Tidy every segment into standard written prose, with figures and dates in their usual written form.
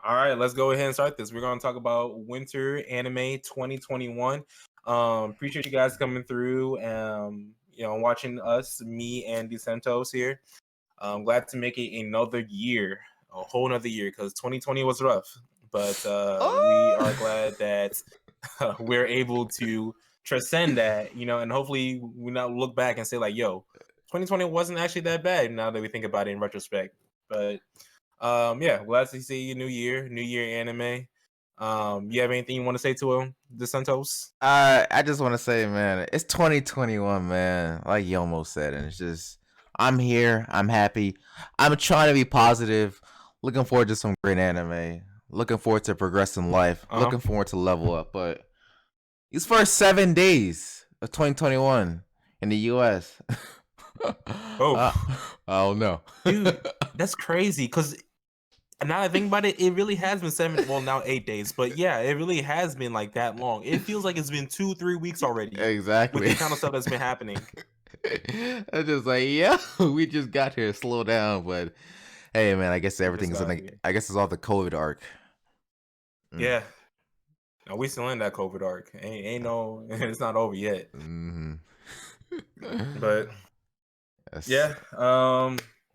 All right, let's go ahead and start this. We're going to talk about Winter Anime 2021. Appreciate you guys coming through. Watching us, me and Dcentos here. I'm glad to make it another year, a whole another year, because 2020 was rough. But we are glad that we're able to transcend that, and hopefully we not look back and say like, "Yo, 2020 wasn't actually that bad." Now that we think about it in retrospect, but. Yeah, glad to see you. New year anime. You have anything you want to say to him, the Santos? I just want to say, man, it's 2021, man. Like you almost said, and it's just I'm here. I'm happy. I'm trying to be positive. Looking forward to some great anime. Looking forward to progress in life. Looking forward to level up. But these first 7 days of 2021 in the U.S. Oh, I don't know, dude, that's crazy. Cause now that I think about it, it really has been 7. Well, now 8 days, but yeah, it really has been like that long. It feels like it's been 2-3 weeks already with Exactly. the kind of stuff that's been happening. I'm just like, yeah, we just got here. Slow down, but hey, man, I guess We everything just is in got the. here. I guess it's all the COVID arc. Yeah, no, we still in that COVID arc. Ain't no, it's not over yet. Mm-hmm. But Yes. yeah,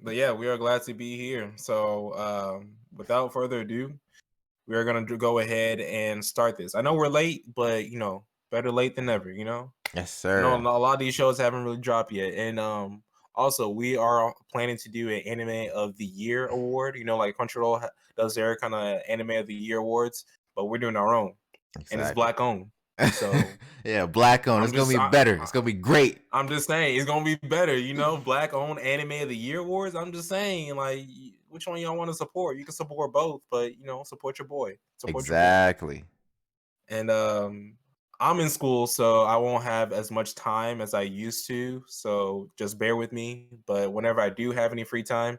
but yeah, we are glad to be here. So, without further ado, we are going to go ahead and start this. I know we're late, but better late than never. Yes, I know sir. a lot of these shows haven't really dropped yet, and also we are planning to do an Anime of the Year award. Like Crunchyroll does their kind of Anime of the Year awards, but we're doing our own, and it's Exactly. black owned. So Yeah, black owned. I'm It's gonna just be better. It's gonna be great. I'm just saying it's gonna be better. Black owned Anime of the Year awards. I'm just saying, like, which one y'all want to support? You can support both, but support your boy. Support your boy. Exactly. And I'm in school, so I won't have as much time as I used to. So just bear with me. But whenever I do have any free time,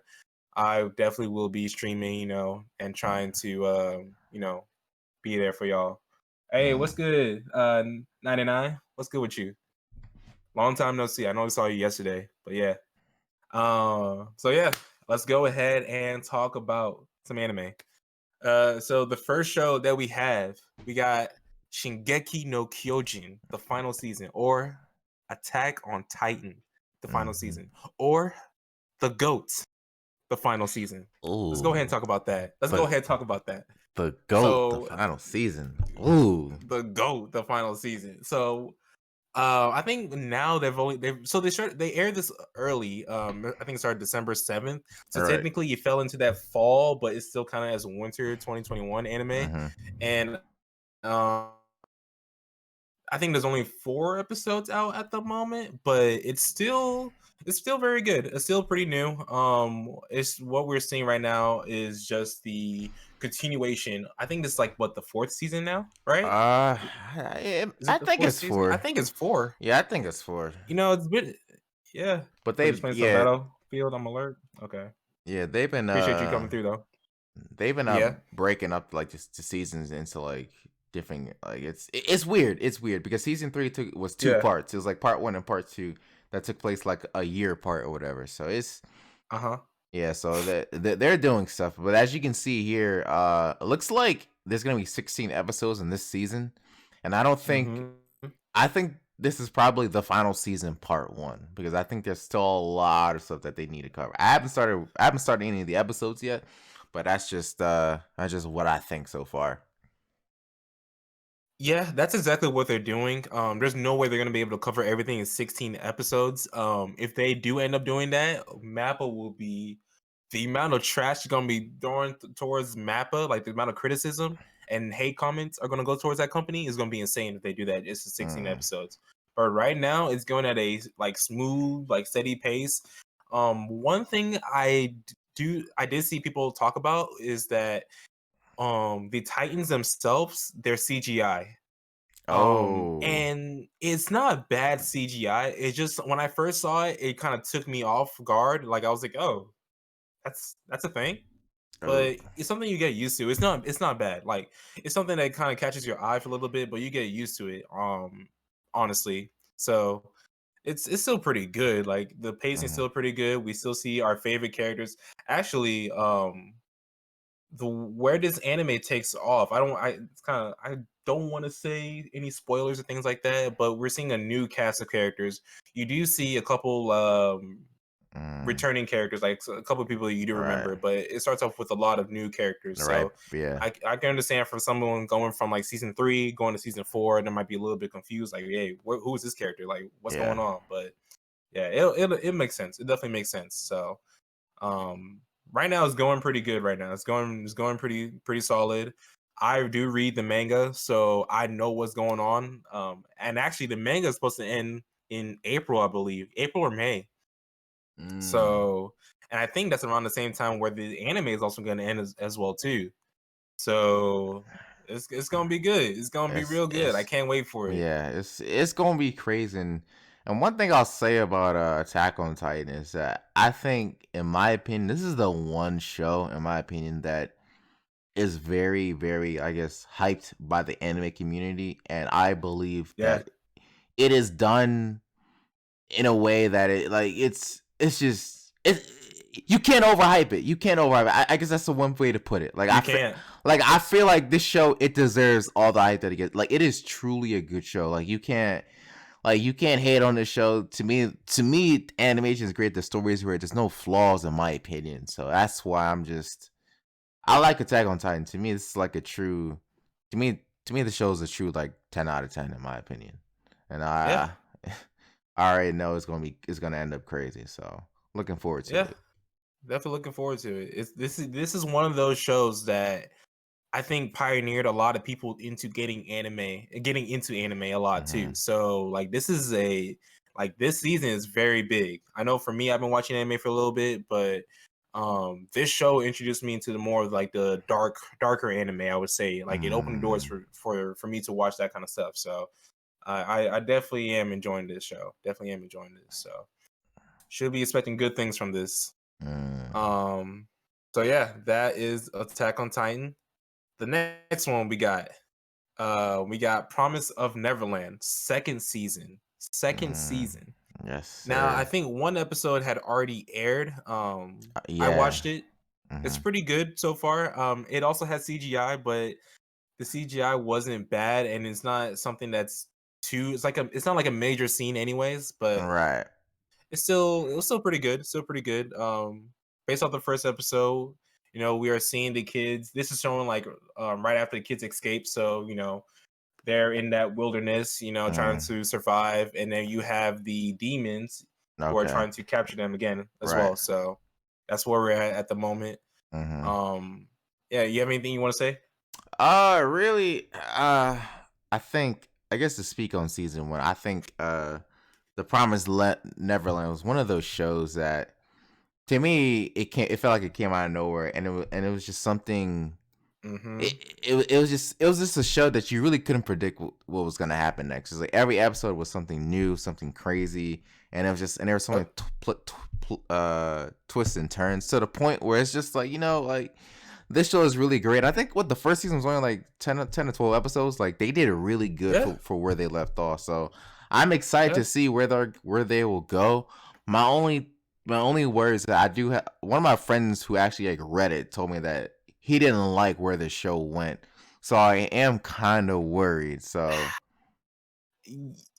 I definitely will be streaming, and trying to be there for y'all. Hey, what's good? 99. What's good with you? Long time no see. I know I saw you yesterday, but yeah. So yeah, let's go ahead and talk about some anime. So the first show that we got Shingeki no Kyojin, the final season, or Attack on Titan, the final Mm-hmm. season, or The Goat, the final season. Let's go ahead and Ooh, talk about that. Let's go the ahead and talk about that. the goat, the So final season. Ooh, the GOAT, the final season. So I think now they aired this early. I think it started December 7th. So all right. technically it fell into that fall, but it's still kind of as winter 2021 anime. Mm-hmm. And um I think there's only 4 episodes out at the moment, but it's still very good. It's still pretty new. It's what we're seeing right now is just the continuation. I think this is like what the 4th season now, right? Is I it the think fourth it's season? I four. think it's 4. Yeah, I think it's four. It's been yeah. But We're just playing some Battlefield. I'm alert. Okay. they've been Appreciate you coming through though. Yeah. breaking up like just the seasons into like different like it's weird. It's weird because season 3 was two Yeah. parts. It was like part 1 and part 2 that took place like a year apart or whatever. So it's Uh-huh. yeah, so they're doing stuff, but as you can see here, it looks like there's gonna be 16 episodes in this season, and Mm-hmm. I think this is probably the final season part 1 because I think there's still a lot of stuff that they need to cover. I haven't started any of the episodes yet, but that's just what I think so far. Yeah, that's exactly what they're doing. There's no way they're gonna be able to cover everything in 16 episodes. If they do end up doing that, Mappa will be the amount of trash gonna be thrown towards Mappa, like the amount of criticism and hate comments are gonna go towards that company is gonna be insane if they do that. It's 16 Mm, episodes. But right now it's going at a like smooth, like steady pace. One thing I did see people talk about is that the Titans themselves, they're CGI. oh, And it's not bad CGI. It's just when I first saw it, it kind of took me off guard. Like I was like, "Oh, that's a thing." oh, But it's something you get used to. It's not bad. Like it's something that kind of catches your eye for a little bit, but you get used to it. Honestly. So it's still pretty good. Like the pacing's mhm. still pretty good. We still see our favorite characters. Actually, the where this anime takes off. I don't want to say any spoilers or things like that, but we're seeing a new cast of characters. You do see a couple Mm, returning characters, like a couple of people you do right. remember, but it starts off with a lot of new characters. Right. So Yeah. I can understand from someone going from like season 3 going to season 4, and they might be a little bit confused, like, hey, who is this character? Like, what's going Yeah. on? But yeah, it makes sense. It definitely makes sense. So um, right now it's going pretty good. Right now it's going pretty solid. I do read the manga, so I know what's going on. And actually, the manga is supposed to end in April, I believe, April or May. Mm. So, and I think that's around the same time where the anime is also going to end as well too. So it's gonna be good. It's gonna be real good. I It's can't wait for it. Yeah, it's gonna be crazy. And one thing I'll say about Attack on Titan is that I think, in my opinion, this is the one show, in my opinion, that is very, very, I guess, hyped by the anime community, and I believe Yeah, that it is done in a way that it's just it. You can't overhype it. You can't overhype it. I guess that's the one way to put it. you can't. Like I feel like this show, it deserves all the hype that it gets. Like, it is truly a good show. Like, you can't hate on this show. To me, animation is great. The story is great. There's no flaws, in my opinion. So that's why I like Attack on Titan. To me, this is like a true. To me, the show is a true, like, 10 out of 10, in my opinion. And Yeah, I already know it's gonna end up crazy. So looking forward to yeah. it. Definitely looking forward to it. This is one of those shows that I think pioneered a lot of people into getting into anime a lot too. Hmm. So like this season is very big. I know for me, I've been watching anime for a little bit, but this show introduced me into the more of like the darker anime. I would say like it opened the doors Mm, for me to watch that kind of stuff. So I definitely am enjoying this show. Definitely am enjoying this. So should be expecting good things from this. mm, Um, so yeah, that is Attack on Titan. The next one we got Promise of Neverland, second season. Second mm. season. Yes, Now, I sir. think one episode had already aired. I Yeah. watched it. It's Hmm. pretty good so far. It also has CGI, but the CGI wasn't bad, and it's not something that's too. It's not like a major scene, anyways. But Right. it was still pretty good. Still pretty good. Based off the first episode, we are seeing the kids. This is showing like right after the kids escape. So they're in that wilderness, trying Mm, to survive, and then you have the demons who are okay. trying to capture them again as Right. well. So that's where we're at the moment. Hmm. Um, yeah, you have anything you want to say? Really, I guess, to speak on season one, I think The Neverland was one of those shows that, to me, it felt like it came out of nowhere, and it was just something. Mm-hmm. It was just a show that you really couldn't predict what was gonna happen next. It's like every episode was something new, something crazy, and there was so many Yep. twists and turns, to the point where it's just like, like, this show is really great. I think what the first season was only like 10 to 12 episodes. Like, they did it really good Yeah. for where they left off. So I'm excited Yeah. to see where they will go. My only worry is that I do have one of my friends who actually, like, read it, told me that he didn't like where the show went. So I am kind of worried. So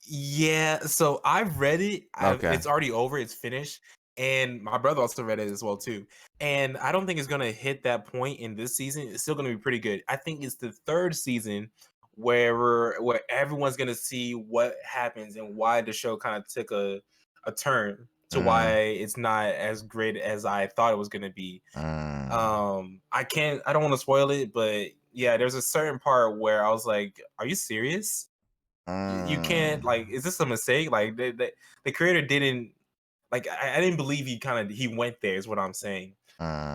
Yeah, so I've read it. okay. It's already over. It's finished, and my brother also read it as well too. And I don't think it's gonna hit that point in this season. It's still gonna be pretty good. I think it's the third season where everyone's gonna see what happens and why the show kind of took a turn to why Mm, it's not as great as I thought it was gonna be. mm, I don't want to spoil it, but yeah, there's a certain part where I was like, "Are you serious?" You can't, mm, like, is this a mistake? Like the creator didn't, like, I didn't believe he went there is what I'm saying.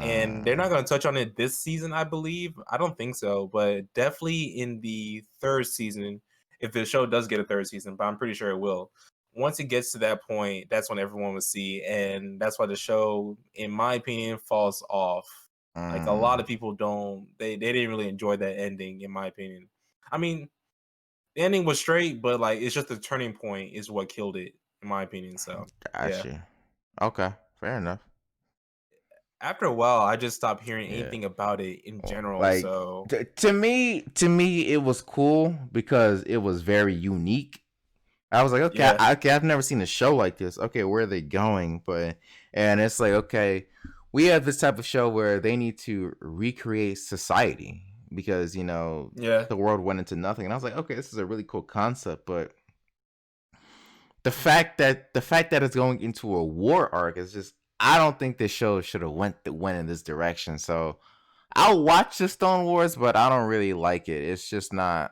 And they're not mm, going to touch on it this season, I believe. I don't think so, but definitely in the third season, if the show does get a third season, but I'm pretty sure it will. Once it gets to that point, that's when everyone will see, and that's why the show, in my opinion, falls off. Like a lot mm. of people don't, they didn't really enjoy that ending, in my opinion. I mean, the ending was straight, but like it's just the turning point is what killed it, in my opinion. So Got yeah. you. Okay, fair enough. After a while, I just stopped hearing Yeah. anything about it in general. Like So to me, it was cool because it was very unique. I was like, okay, yeah, I've never seen a show like this. Okay, where are they going? But and it's like, okay, we have this type of show where they need to recreate society because yeah, the world went into nothing, and I was like, okay, this is a really cool concept, but the fact that it's going into a war arc is just, I don't think this show should have went in this direction. So I'll watch the Stone Wars, but I don't really like it. It's just not.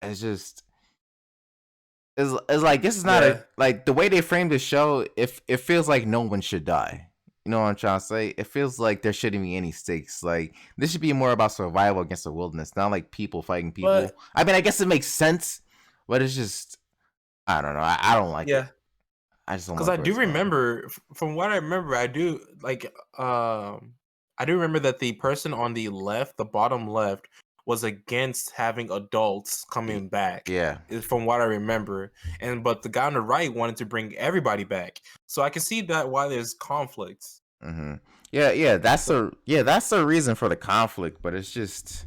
It's just it's like, this is not a, yeah. like, the way they framed the show. If it feels like no one should die. You know what I'm trying to say? It feels like there shouldn't be any stakes. Like, this should be more about survival against the wilderness, not like people fighting But people. I mean, I guess it makes sense, but it's just, I don't know. I don't like it. yeah, I just don't because I like where do it's going. remember, from what I remember, I do like, I do remember that the person on the left, the bottom left, was against having adults Y- coming back. Yeah. Is from what I remember, and but the guy on the right wanted to bring everybody back. So I can see that why there's conflicts. hmm Yeah, yeah. That's So the reason for the conflict, but it's just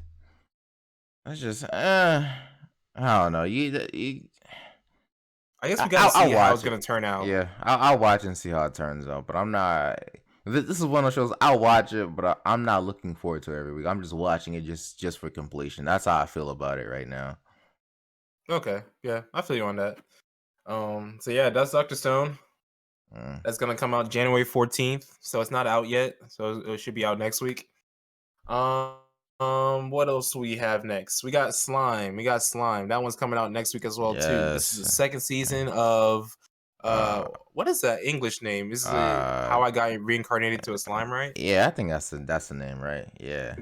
I don't know. I guess we got to I'll see how it's watch it. gonna turn out. Yeah, I'll watch and see how it turns out. But I'm not. This is one of those shows I'll watch it, but I'm not looking forward to it every week. I'm just watching it just for completion. That's how I feel about it right now. Okay, yeah, I feel you on that. So yeah, that's Doctor Stone. Mm. That's gonna come out January 14th. So it's not out yet. So it should be out next week. Um, what else we have next? We got Slime. We got Slime. That one's coming out next week as well too. This is the Yes. second season of Uh. what is that English name? This is Uh. How I Got Reincarnated to a Slime, right? Yeah, I think that's the name, right? Yeah.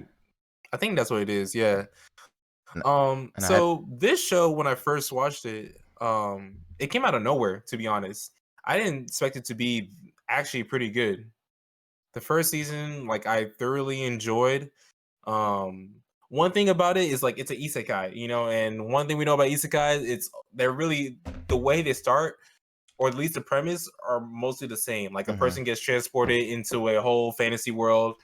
I think that's what it is. Yeah. And, and I had. So this show, when I first watched it, it came out of nowhere, to be honest. I didn't expect it to be actually pretty good. The first season, like, I thoroughly enjoyed. Um, one thing about it is, like, it's an isekai, and one thing we know about isekai, they're really, the way they start, or at least the premise, are mostly the same. Like, a Mhm. person gets transported into a whole fantasy world.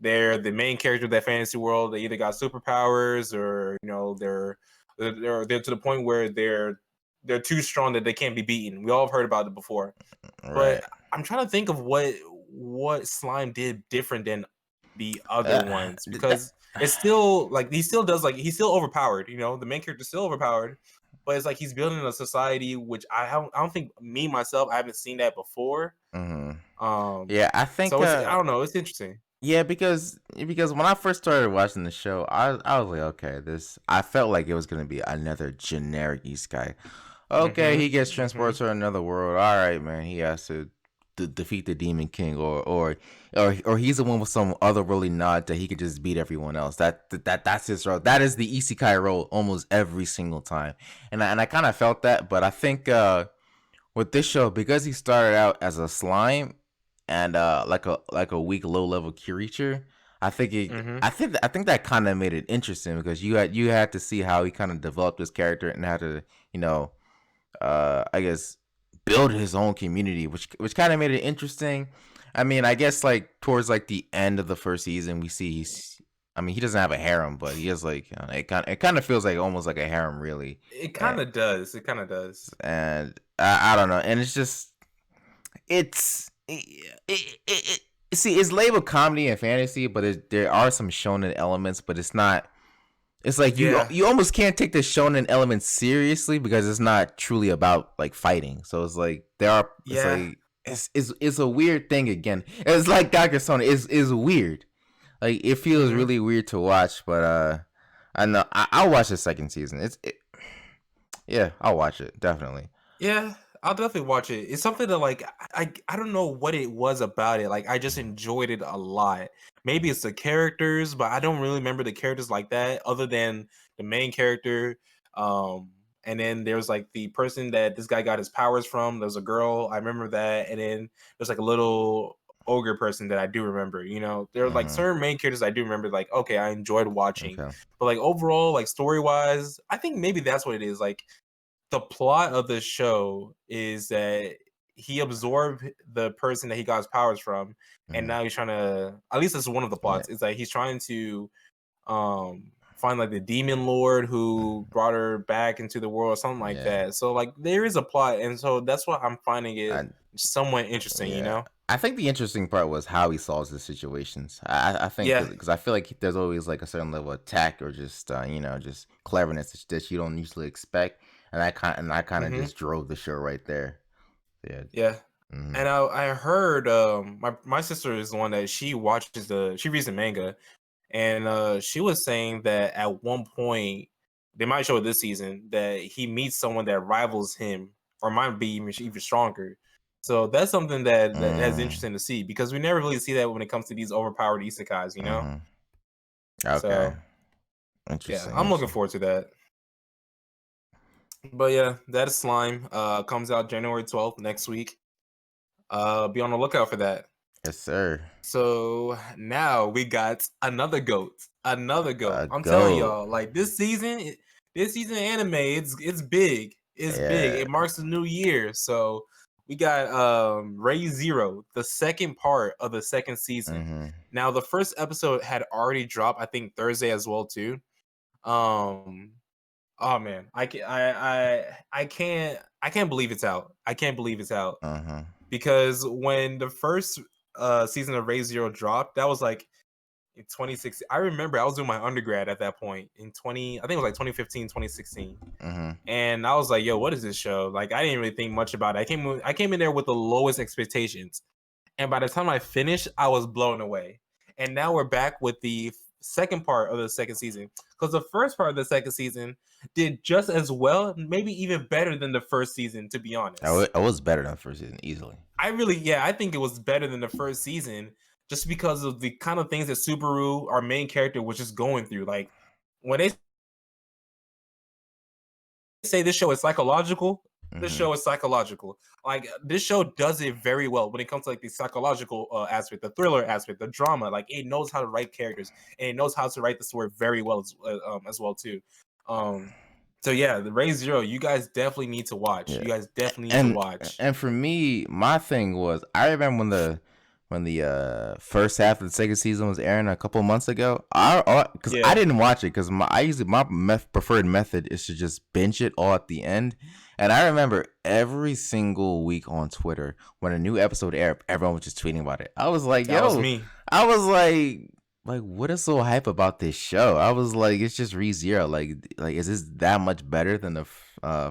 They're the main character of that fantasy world. They either got superpowers, or they're to the point where they're too strong that they can't be beaten. We all have heard about it before. But Right. I'm trying to think of what Slime did different than the other ones, That. because it's still like he's still overpowered. The main character's still overpowered, but it's like he's building a society which I don't think, me myself, I haven't seen that before. Mhm. Um, Yeah, I think. so I don't know. It's interesting. Yeah, because when I first started watching the show, I was like, okay, this. I felt like it was gonna be another generic Isekai. Okay, Mhm. he gets transported Mhm. to another world. All right, man, he has to defeat the Demon King, or he's the one with some otherworldly nod that he could just beat everyone else. That's his role. That is the Isekai role almost every single time, and I kind of felt that, but I think with this show, because he started out as a slime and like a weak low level creature, Mhm. I think that kind of made it interesting because you had to see how he kind of developed his character and how to, you know I guess, build his own community, which kind of made it interesting. I mean, I guess, like, towards, like, the end of the first season, we see I mean, he doesn't have a harem, but he has, like, it kind of feels like almost like a harem, really. It And, kind of does. It kind of does. I don't know, and it's just, see, it's labeled comedy and fantasy, but there are some shonen elements, but it's not. It's like you Yeah. you almost can't take the shonen element seriously because it's not truly about, like, fighting. So it's like it's Yeah. like it's a weird thing again. It's like Gakasone is weird. Like, it feels Mhm. really weird to watch, but I know I'll watch the second season. Yeah, I'll watch it definitely. Yeah, I'll definitely watch it. It's something that, like, I don't know what it was about it. Like, I just enjoyed it a lot. Maybe it's the characters, but I don't really remember the characters like that, other than the main character. And then there's, like, the person that this guy got his powers from. There's a girl, I remember that, and then there's, like, a little ogre person that I do remember. There are, like, Hmm. certain main characters I do remember. Like, okay, I enjoyed watching, Okay. but, like, overall, like, story wise, I think maybe that's what it is. Like, the plot of the show is that he absorbed the person that he got his powers from, and Mhm. now he's trying to. At least this is one of the Yeah. plots. It's like he's trying to find like the demon lord who brought her back into the world, something like Yeah. that. So like there is a plot, and so that's why I'm finding it I somewhat interesting. You Yeah, know? I think the interesting part was how he solves the situations. I think Yeah. because I feel like there's always like a certain level of tact or just just cleverness that you don't usually expect, and I kind of Hmm. just drove the show right there. Yeah. Yeah. Hmm. And I heard my sister is the one that she reads the manga, and she was saying that at one point they might show it this season that he meets someone that rivals him or might be even stronger. So that's something that's Mm. interesting to see because we never really see that when it comes to these overpowered isekais, you know? Hmm. Okay. So yeah, Interesting. I'm looking Interesting. forward to that. But yeah, that is Slime. Comes out January 12th next week. Be on the lookout for that. Yes, sir. So now we got another goat, another goat. I'm telling Go. y'all, like this season of anime, it's big, it's big. Yeah. It marks the new year, so we got Ray Zero, the second part of the second season. Hmm. Now the first episode had already dropped, I think Thursday as well too. Um, oh man, I can't believe it's out. I can't believe it's out Hmm. because when the first season of Ray Zero dropped, that was like in 2016. I remember I was doing my undergrad at that point in 20, I think it was like 2015, 2016. Hmm. And I was like, yo, what is this show? Like I didn't really think much about it. I came in there with the lowest expectations. And by the time I finished, I was blown away. And now we're back with the second part of the second season. Because the first part of the second season did just as well, maybe even better than the first season, to be honest. I was better than the first season easily. I think it was better than the first season just because of the kind of things that Subaru, our main character, was just going through. Like when they say this show is psychological, this Hmm. show is psychological. Like this show does it very well when it comes to like the psychological aspect, the thriller aspect, the drama. Like it knows how to write characters and it knows how to write the story very well as well too. Um, so yeah, the Ray Zero, you guys definitely need to watch. Yeah. You guys definitely need to and watch. and for me, my thing was I remember when the first half of the second season was airing a couple months ago. Because I Yeah. didn't watch it because my preferred method is to just binge it all at the end. And I remember every single week on Twitter when a new episode aired, everyone was just tweeting about it. I was like, That was yo, me. I was like, what is so hype about this show? I was like, it's just ReZero. Like, is this that much better than the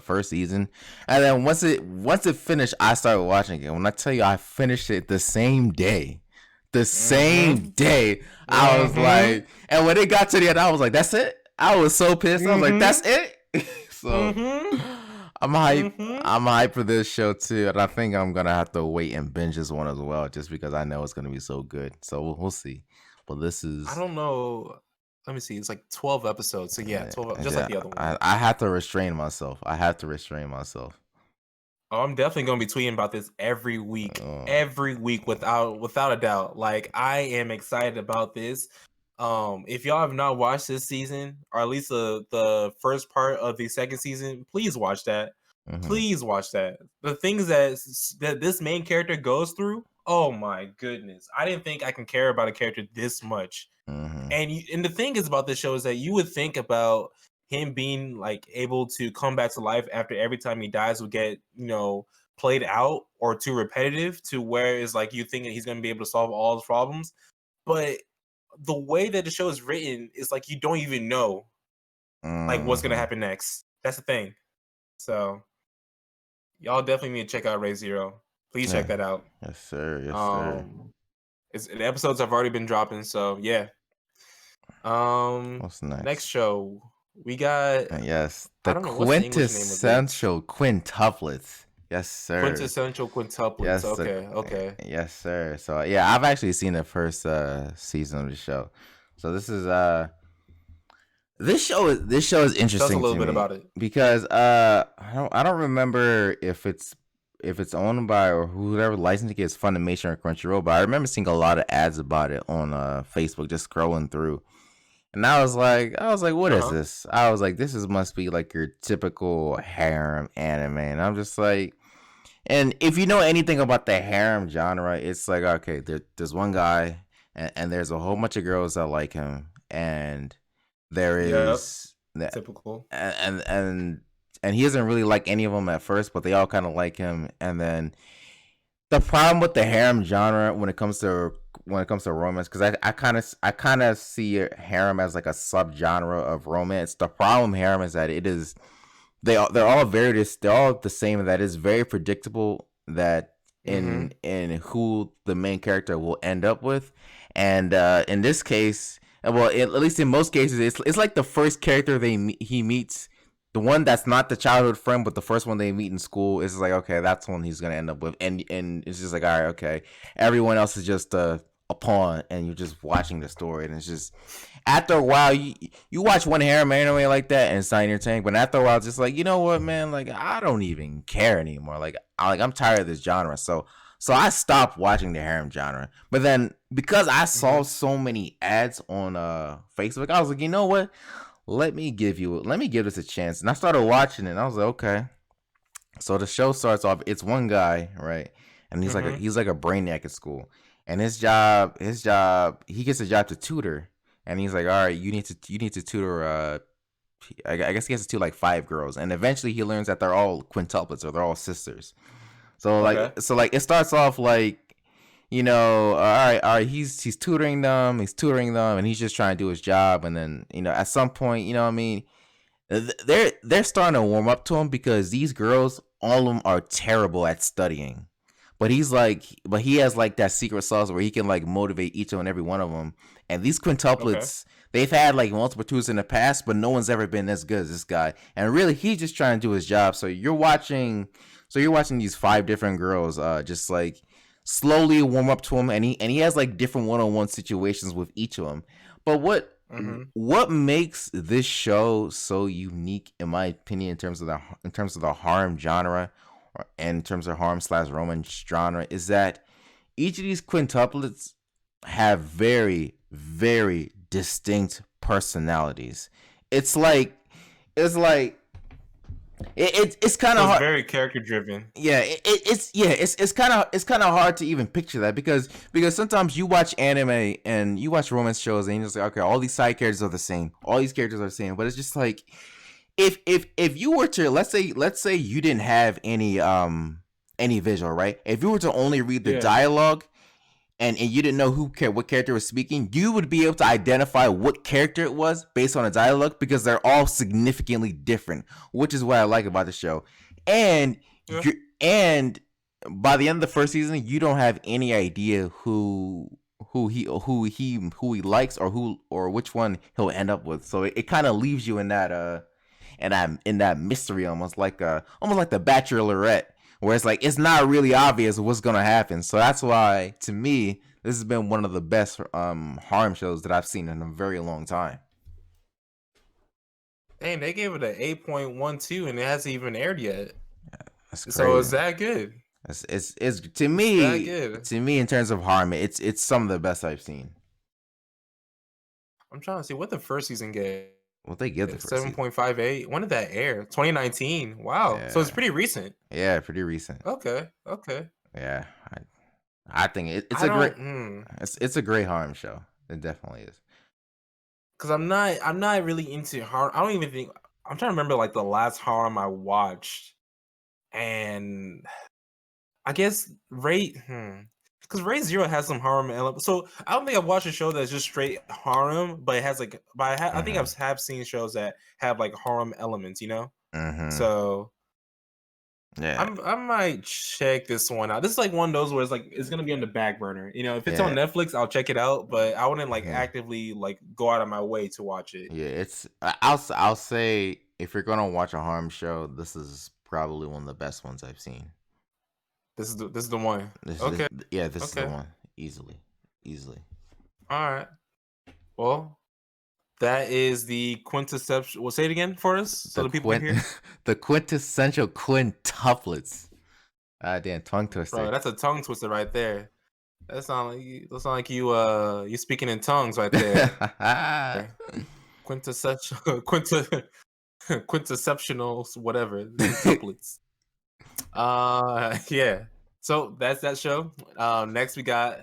first season? And then once it finished, I started watching it. When I tell you, I finished it the same day. The same Mhm. day, I was Mhm. like, and when it got to the end, I was like, that's it. I was so pissed. I was like, that's Mhm. it. So Mhm. I'm hype. Mhm. I'm hype for this show too, and I think I'm gonna have to wait and binge this one as well, just because I know it's gonna be so good. So we'll see. But this I is don't know. Let me see. It's like 12 episodes. So yeah, 12 just like yeah. the other one. I have to restrain myself. I have to restrain myself. Oh, I'm definitely gonna be tweeting about this Uh, every week without a doubt. Like I am excited about this. If y'all have not watched this season, or at least the first part of the second season, please watch that. mhm, Please watch that. The things that this main character goes through. Oh my goodness! I didn't think I can care about a character this much. mhm, And the thing is about this show is that you would think about him being like able to come back to life after every time he dies would get played out or too repetitive to where it's like you think that he's going to be able to solve all his problems, but the way that the show is written is like you don't even know like what's going to mhm. happen next. That's the thing. So y'all definitely need to check out Ray Zero. Please check Yeah. that out. Yes, sir. Yes, sir. um the episodes have already been dropping, so yeah. What's Next next? show we got. Yes, I the don't know what's the English name of this. quintessential quintuplets. Yes, sir. Quintessential quintuplets. Yes, Okay, okay. yes, sir. So yeah, I've actually seen the first season of the show. So this show is Tell us a interesting little to bit me about it. because I don't remember if it's owned by or whoever licensing it is, Funimation or Crunchyroll, but I remember seeing a lot of ads about it on Facebook, just scrolling through. And I was like, what Uh is huh. this? I was like, this must be like your typical harem anime. And I'm just like, And if you know anything about the harem genre, it's like okay, there's one guy, and there's a whole bunch of girls that like him, and there Yep, is that, typical. and he doesn't really like any of them at first, but they all kind of like him, and then the problem with the harem genre when it comes to romance, because I kind of see harem as like a subgenre of romance. The problem with harem is that it is they're all they're all the same, and that is very predictable that Mm-hmm. in who the main character will end up with. And in this case, well, at least in most cases, it's like the first character he meets, the one that's not the childhood friend, but the first one they meet in school is like, okay, that's the one he's gonna end up with, and it's just like, all right, okay, everyone else is just a pawn, and you're just watching the story, and it's just after a while, you watch one harem anime like that, and it's not entertaining. But after a while, it's just like, you know what, man, like I don't even care anymore. I'm tired of this genre, so I stopped watching the harem genre. But then because I Mm-hmm. saw so many ads on Facebook, I was like, you know what? Let me give this a chance. And I started watching it, and I was like, okay. So the show starts off, it's one guy, right? And Mm-hmm. he's like a brainiac at school. And he gets a job to tutor. And he's like, all right, you need to tutor I guess he has to tutor like 5 girls. And eventually he learns that they're all quintuplets, or they're all sisters. Okay. So like it starts off like, all right, he's tutoring them, and he's just trying to do his job. And then, at some point, you know what I mean, they're starting to warm up to him, because these girls, all of them are terrible at studying. But he has like that secret sauce where he can like motivate each and every one of them. And these Okay. quintuplets, they've had like multiple tutors in the past, but no one's ever been as good as this guy. And really, he's just trying to do his job. So you're watching these 5 different girls, just like slowly warm up to him, and he has like different one-on-one situations with each of them. But Mm-hmm. what makes this show so unique, in my opinion, in terms of the harem genre, or in terms of harem slash romance genre, is that each of these quintuplets have very, very distinct personalities. It's like it's like it's kind So of it's hard. very character driven. Yeah, it's kind of hard to even picture that, because sometimes you watch anime and you watch romance shows, and you're just like, okay, all these side characters are the same, all these characters are the same, but it's just like, if you were to, let's say you didn't have any visual, right? If you were to only read the Yeah. dialogue, and you didn't know what character was speaking, you would be able to identify what character it was based on the dialogue, because they're all significantly different, which is what I like about the show. And Yeah. you and by the end of the first season, you don't have any idea who he likes, or which one he'll end up with. So it kind of leaves you in that mystery, almost like the Bachelorette, where it's like it's not really obvious what's gonna happen. So that's why, to me, this has been one of the best harem shows that I've seen in a very long time. Dang, they gave it an 8.12 and it hasn't even aired yet. That's So crazy. is that good? It's It's that good. to me, in terms of harem, it's some of the best I've seen. I'm trying to see what the first season gave. What they give the first season? 7.58. When did that air? 2019. Wow. So it's Yeah, pretty recent. yeah, pretty recent. Okay. Okay. Yeah, I think it's I a great don't it's a great harem show. It definitely is. because I'm not really into horror. I don't even think I'm trying to remember like the last harem I watched. And I guess Ray because Ray Zero has some harem elements. So I don't think I've watched a show that's just straight harem, but it has like I think Mm-hmm. have seen shows that have like harem elements, Mm-hmm. So Yeah. I might check this one out. This is like one of those where it's like it's gonna be on the back burner. If it's on Yeah. Netflix, I'll check it out, but I wouldn't like Yeah. actively like go out of my way to watch it. Yeah, I'll say, if you're gonna watch a harem show, this is probably one of the best ones I've seen. This is the one. This Okay, yeah, this is the okay, one, easily, easily. all right. Well, that is the quintessential. Well, say it again for us so The the people can quint hear. the quintessential quintuplets. Ah, damn, tongue Bro, twister. that's a tongue twister right there. That sound like you speaking in tongues right there. Quintessential quintessential whatever quintuplets. Yeah. So that's that show. Next we got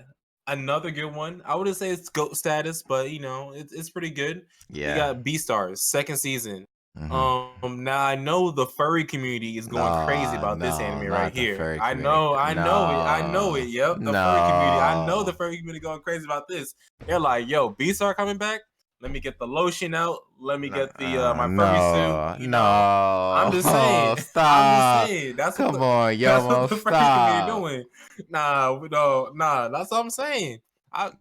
another good one. I wouldn't say it's GOAT status, but it's pretty good. We Yeah. got Beastars second season. Mm-hmm. Now I know the furry community is going crazy No, about this no, anime right not the here. furry I community. know, I know it, I know it. No, Yep, the furry community. I know the no, furry community going crazy about this. They're like, "Yo, Beastar coming back? Let me get the lotion out. Let me no, get the my furry suit." no, no. I'm just Oh, saying. I'm just stop. saying. Come on, That's what Yomo, the furry community stop. doing. Nah, no, nah. That's what I'm saying.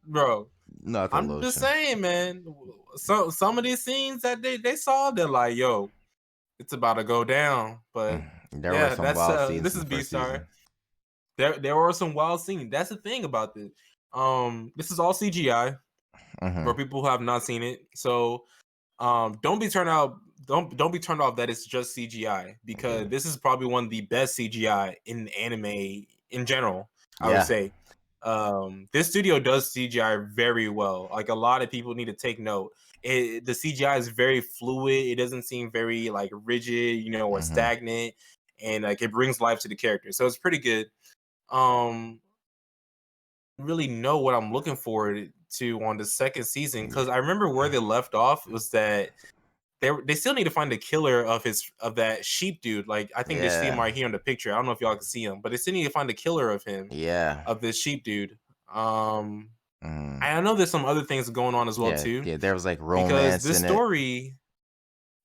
Bro, Not the I'm just lotion. saying, man. Some of these scenes that they saw, they're like, yo, it's about to go down. But There were yeah, some that's wild scenes this in is the B first Star. season. There were some wild scenes. That's the thing about this. This is all CGI Mm-hmm. for people who have not seen it. So don't be turned out. Don't be turned off that it's just CGI Yeah. because this is probably one of the best CGI in anime in general. I would Yeah. say this studio does CGI very well. Like a lot of people need to take note. The CGI is very fluid. It doesn't seem very like rigid, or Mm-hmm. stagnant, and like it brings life to the character. So it's pretty good. Um, really know what I'm looking forward to on the second season Yeah. because I remember where they left off was that they still need to find the killer of that sheep dude. Like I think they see him Yeah. right here in the picture. I don't know if y'all can see him, but they still need to find the killer of him, Yeah. of this sheep dude. Um, Mm. I know there's some other things going on as well Yeah. too, Yeah. There was like because romance this in it. story,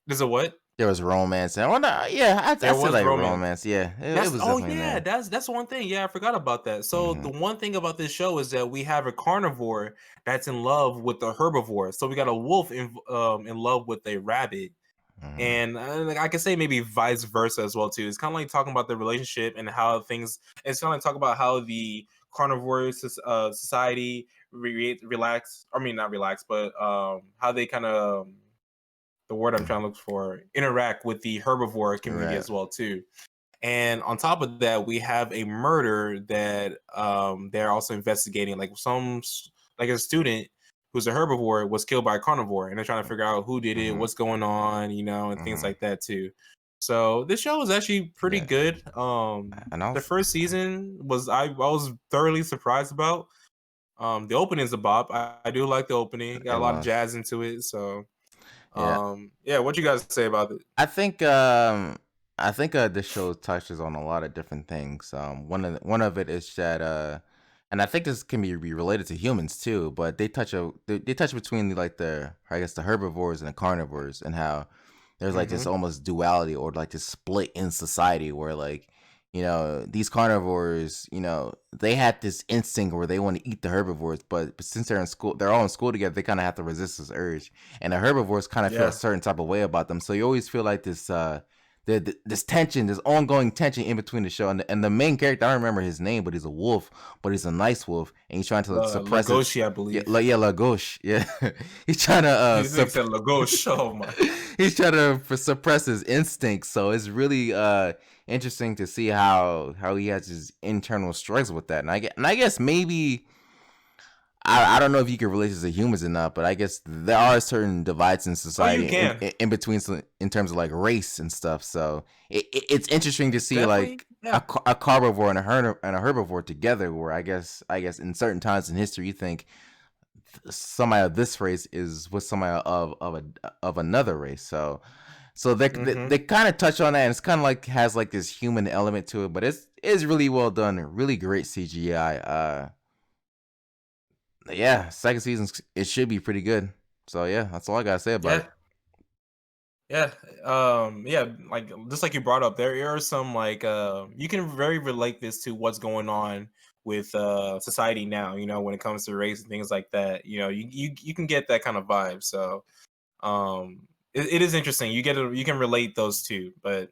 there's a what? There was romance and well, no, yeah, I There said was like romance. romance. Yeah, it That's was oh definitely yeah, there. that's one thing. Yeah, I forgot about that. So Mm-hmm. the one thing about this show is that we have a carnivore that's in love with the herbivore. So we got a wolf in love with a rabbit. Mm-hmm. And like, I can say maybe vice versa as well too. It's kind of like talking about the relationship and how things. It's kind of like talk about how the carnivore society relax. I mean, not relax, but how they kind of the word I'm trying to look for interact with the herbivore community Right. as well too. And on top of that, we have a murder that they're also investigating. Like a student who's a herbivore was killed by a carnivore, and they're trying to figure out who did it, Mm-hmm. what's going on, and things Mm-hmm. like that too. So this show is actually pretty Yeah, good. and The also first season was I was thoroughly surprised about. The opening is a bop. I do like the opening. Got it a lot of was. jazz into it. So Yeah, yeah, what you guys say about it? I think this show touches on a lot of different things. One of it is that and I think this can be related to humans too, but they touch between the I guess the herbivores and the carnivores and how there's like this Mm-hmm. almost duality or like this split in society where like these carnivores they had this instinct where they want to eat the herbivores, but since they're all in school together, they kind of have to resist this urge, and the herbivores kind of feel a Yeah. certain type of way about them. So you always feel like this tension, this ongoing tension in between the show, and the main character, I don't remember his name, but he's a wolf, but he's a nice wolf, and he's trying to suppress it. Lagoshi, I Yeah, believe. like yeah, Lagos. Yeah, he's trying to This nigga said Lagoshi. Oh my. he's trying to suppress his instincts. So it's really interesting to see how he has his internal struggles with that. And I guess maybe I don't know if you can relate this to humans or not, but I guess there are certain divides in Oh, you society can. in between in terms of like race and stuff. So it's interesting to see Definitely. like Yeah. a carnivore and a herbivore together. Where I guess in certain times in history, you think somebody of this race is with somebody of another race. So they Mm-hmm. kind of touch on that, and it's kind of like has like this human element to it, but it's really well done, really great CGI. Yeah, second season it should be pretty good. So yeah, that's all I gotta say about Yeah. it. Yeah. Yeah, like just like you brought up, there are some like you can very relate this to what's going on with society now, when it comes to race and things like that. You can get that kind of vibe. So it is interesting. You can relate those two. But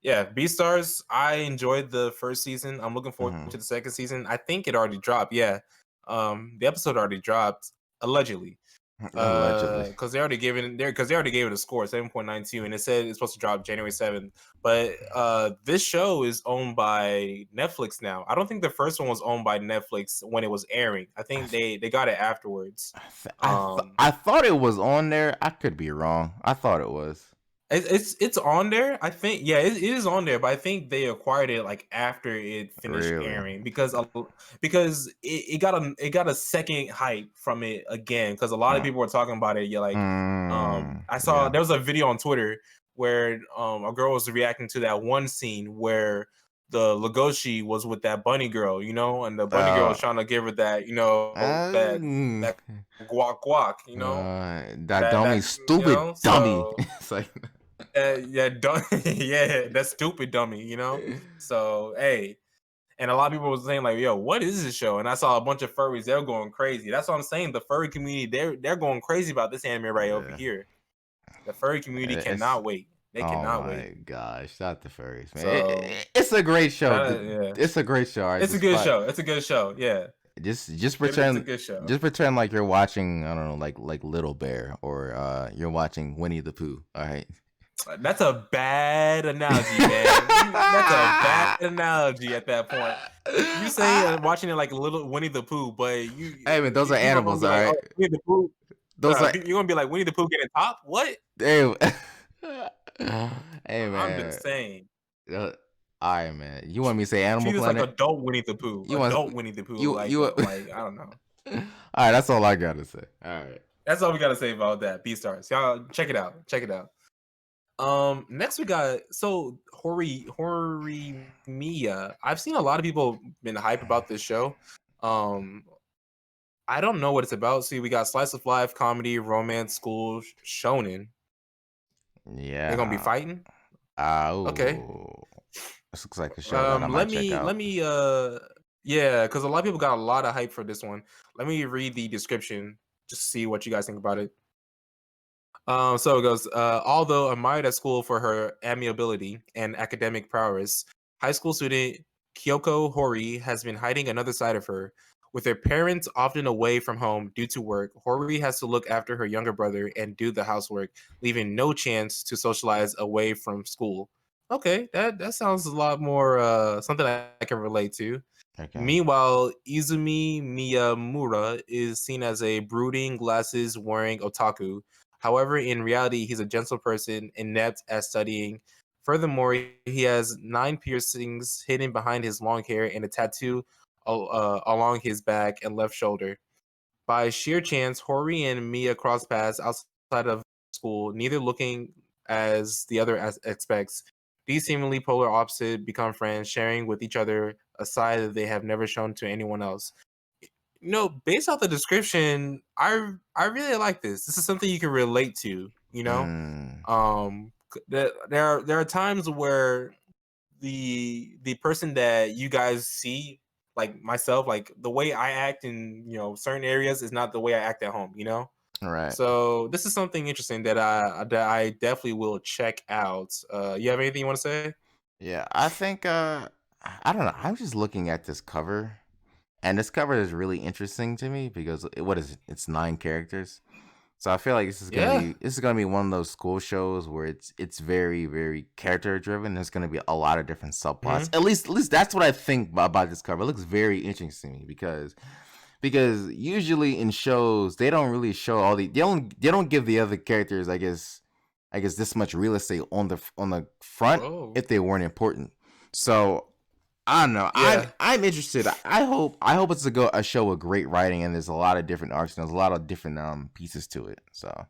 yeah, Beastars, I enjoyed the first season. I'm looking forward Hmm. to the second season. I think it already dropped. Yeah. The episode already dropped, allegedly. Allegedly. Because they already gave it a score, 7.92, and it said it's supposed to drop January 7th. But this show is owned by Netflix now. I don't think the first one was owned by Netflix when it was airing. I I, think th- they got it afterwards. I, th- I thought it was on there. I could be wrong. I thought it was. It's on there. I think yeah, it is on there, but I think they acquired it like after it finished Really? airing because it got a second hype from it again because a lot of Mm, people were talking about it. Yeah, like I saw yeah. there was a video on Twitter where a girl was reacting to that one scene where the Legoshi was with that bunny girl, and the bunny girl Uh, was trying to give her that, um, that guac guac, that dummy, stupid dummy. so It's like, yeah, yeah, that stupid dummy, So hey, and a lot of people was saying like, "Yo, what is this show?" And I saw a bunch of furries; they're going crazy. That's what I'm saying. The furry community, they're going crazy about this anime right over yeah, here. The furry community it's. cannot wait. They Oh cannot wait. my gosh, not the furries, man. So It's a great show. yeah, It's a great show. I it's a just good show. It's a good show. Yeah, just it's a pretend good show. just pretend like you're watching, I don't know, like Little Bear, or you're watching Winnie the Pooh. All right. That's a bad analogy, man. That's a bad analogy at that point. You say watching it like little Winnie the Pooh, but Hey man, those are people are gonna animals, be all like, right. "Oh, Winnie the Pooh." Those are. You're gonna be like Winnie the Pooh getting top? What? Hey, hey I'm just man. saying. Uh, all right, man. You want me to say Animal Treat us like Planet? adult Winnie the Pooh. You want Adult Winnie the Pooh. you? Like I don't know. All right, that's all I gotta say. All right. That's all we gotta say about that. Beastars. Y'all check it out. Check it out. Next we got Horimiya. I've seen a lot of people been hype about this show. Um, I don't know what it's about. See, we got slice of life, comedy, romance, school, shonen. They're gonna be Yeah. fighting. Okay. Oh, this looks like a show that I might check Let out. me yeah, because a lot of people got a lot of hype for this one. Let me read the description just to see what you guys think about it. So it goes, although admired at school for her amiability and academic prowess, high school student Kyoko Hori has been hiding another side of her. With her parents often away from home due to work, Hori has to look after her younger brother and do the housework, leaving no chance to socialize away from school. Okay, that sounds a lot more something I can relate to. Okay. Meanwhile, Izumi Miyamura is seen as a brooding, glasses wearing otaku. However, in reality, he's a gentle person, inept at studying. Furthermore, he has 9 piercings hidden behind his long hair and a tattoo along his back and left shoulder. By sheer chance, Hori and Mia cross paths outside of school, neither looking as the other expects. These seemingly polar opposite become friends, sharing with each other a side that they have never shown to anyone else. Based off the description, I really like this. This is something you can relate to. Mm, There are times where the person that you guys see, like myself, like the way I act in certain areas is not the way I act at home. all right. So this is something interesting that I definitely will check out. You have anything you want to say? Yeah, I think I don't know. I'm just looking at this cover, and this cover is really interesting to me because what is it? It's 9 characters. So I feel like Yeah. this is gonna be one of those school shows where it's very very character driven. There's gonna be a lot of different subplots. Hmm. At least that's what I think about this cover. It looks very interesting to me because usually in shows they don't really show all they don't give the other characters, I guess this much real estate on the front Whoa. if they weren't important. So I don't know. Yeah. I'm interested. I hope it's a show with great writing, and there's a lot of different arcs and there's a lot of different pieces to it. So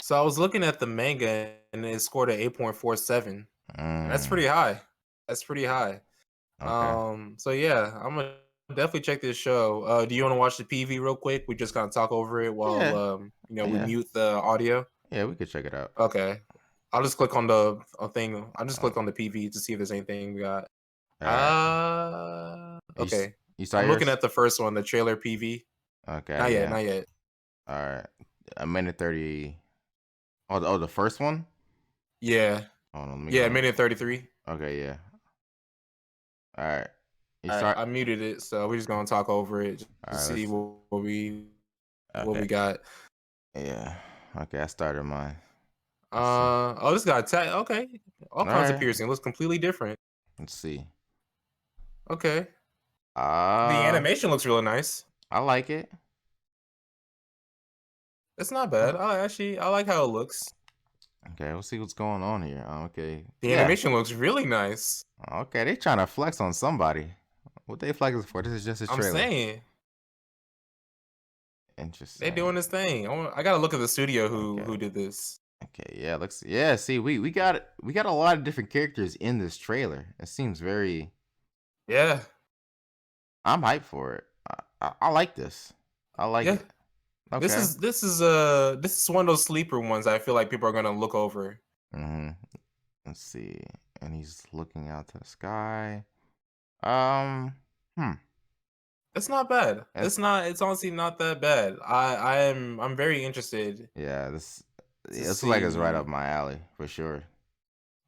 So I was looking at the manga and it scored an 8.47. And that's mm, pretty high. That's pretty high. okay. So yeah, I'm gonna definitely check this show. Do you want to watch the PV real quick? We just kind of talk over it while Yeah, we yeah, mute the audio. yeah. We could check it out. Okay. I'll just click on the thing. I'll just Oh, click on the PV to see if there's anything we got. all right. Okay. You saw I'm looking yours? at the first one, the trailer PV. Not Okay, yet, yeah. not yet. All right. A minute 30. Oh, the first one. Yeah. Hold on, let me Yeah, go. minute 33. Okay, yeah. All right. You All right, start. I muted it, so we're just gonna talk over it All to right. see Let's. what Okay. we got. Yeah. Okay. I started mine. Let's see. Oh, this got okay. All All kinds of right. piercing. Looks completely different. Let's see. Okay. The Uh, animation looks really nice. I like it. It's not bad. I like how it looks. Okay, we'll see what's going on here. Okay, The yeah. animation looks really nice. Okay, they trying to flex on somebody. What they flexing for? This is just a I'm trailer. saying they Interesting. doing this thing. I gotta look at the studio Okay. who did this. Okay, yeah, looks yeah, see we got a lot of different characters in this trailer. It seems very Yeah, I'm hyped for it. I like this. I like yeah. it. Okay. This is one of those sleeper ones I feel like people are gonna look over. Mhm. Let's see. And he's looking out to the sky. Um hmm. It's not bad. It's It's honestly not that bad. I'm very interested yeah, to this looks like it's right up see. my alley for sure.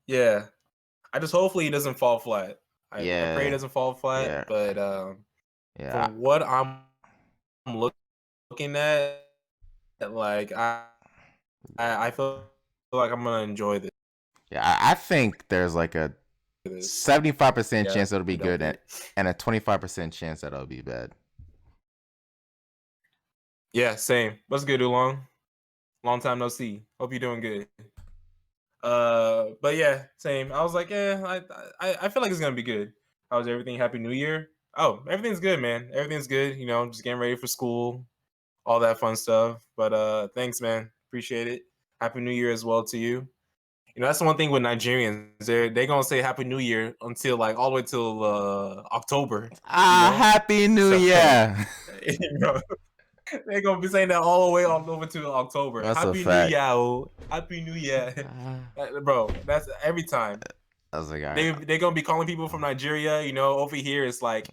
Yeah. I just hopefully it doesn't fall flat. I pray it Yeah. doesn't fall flat, Yeah. but Yeah. from what I'm looking at, like I feel like I'm gonna enjoy Yeah, I think there's like a this. 75% Yeah, chance it'll be good definitely. and a 25% chance that it'll be bad. Yeah, same. What's good, Oolong? Long time no see. Hope you're doing good. But yeah, same. I was like, yeah, I feel like it's gonna be good. How's everything? Happy New Year. Oh, everything's good, man. Everything's good. You know, just getting ready for school, all that fun stuff. But thanks, man. Appreciate it. Happy New Year as well to you. You know, that's the one thing with Nigerians. They gonna say Happy New Year until like all the way till October. You Ah, know, happy new so year. you know they're gonna be saying that all the way all over to October. That's a Happy New fact. Year, oh. Happy New Year, bro. That's every time. I was like, all right. They're gonna be calling people from Nigeria. You know, over here it's like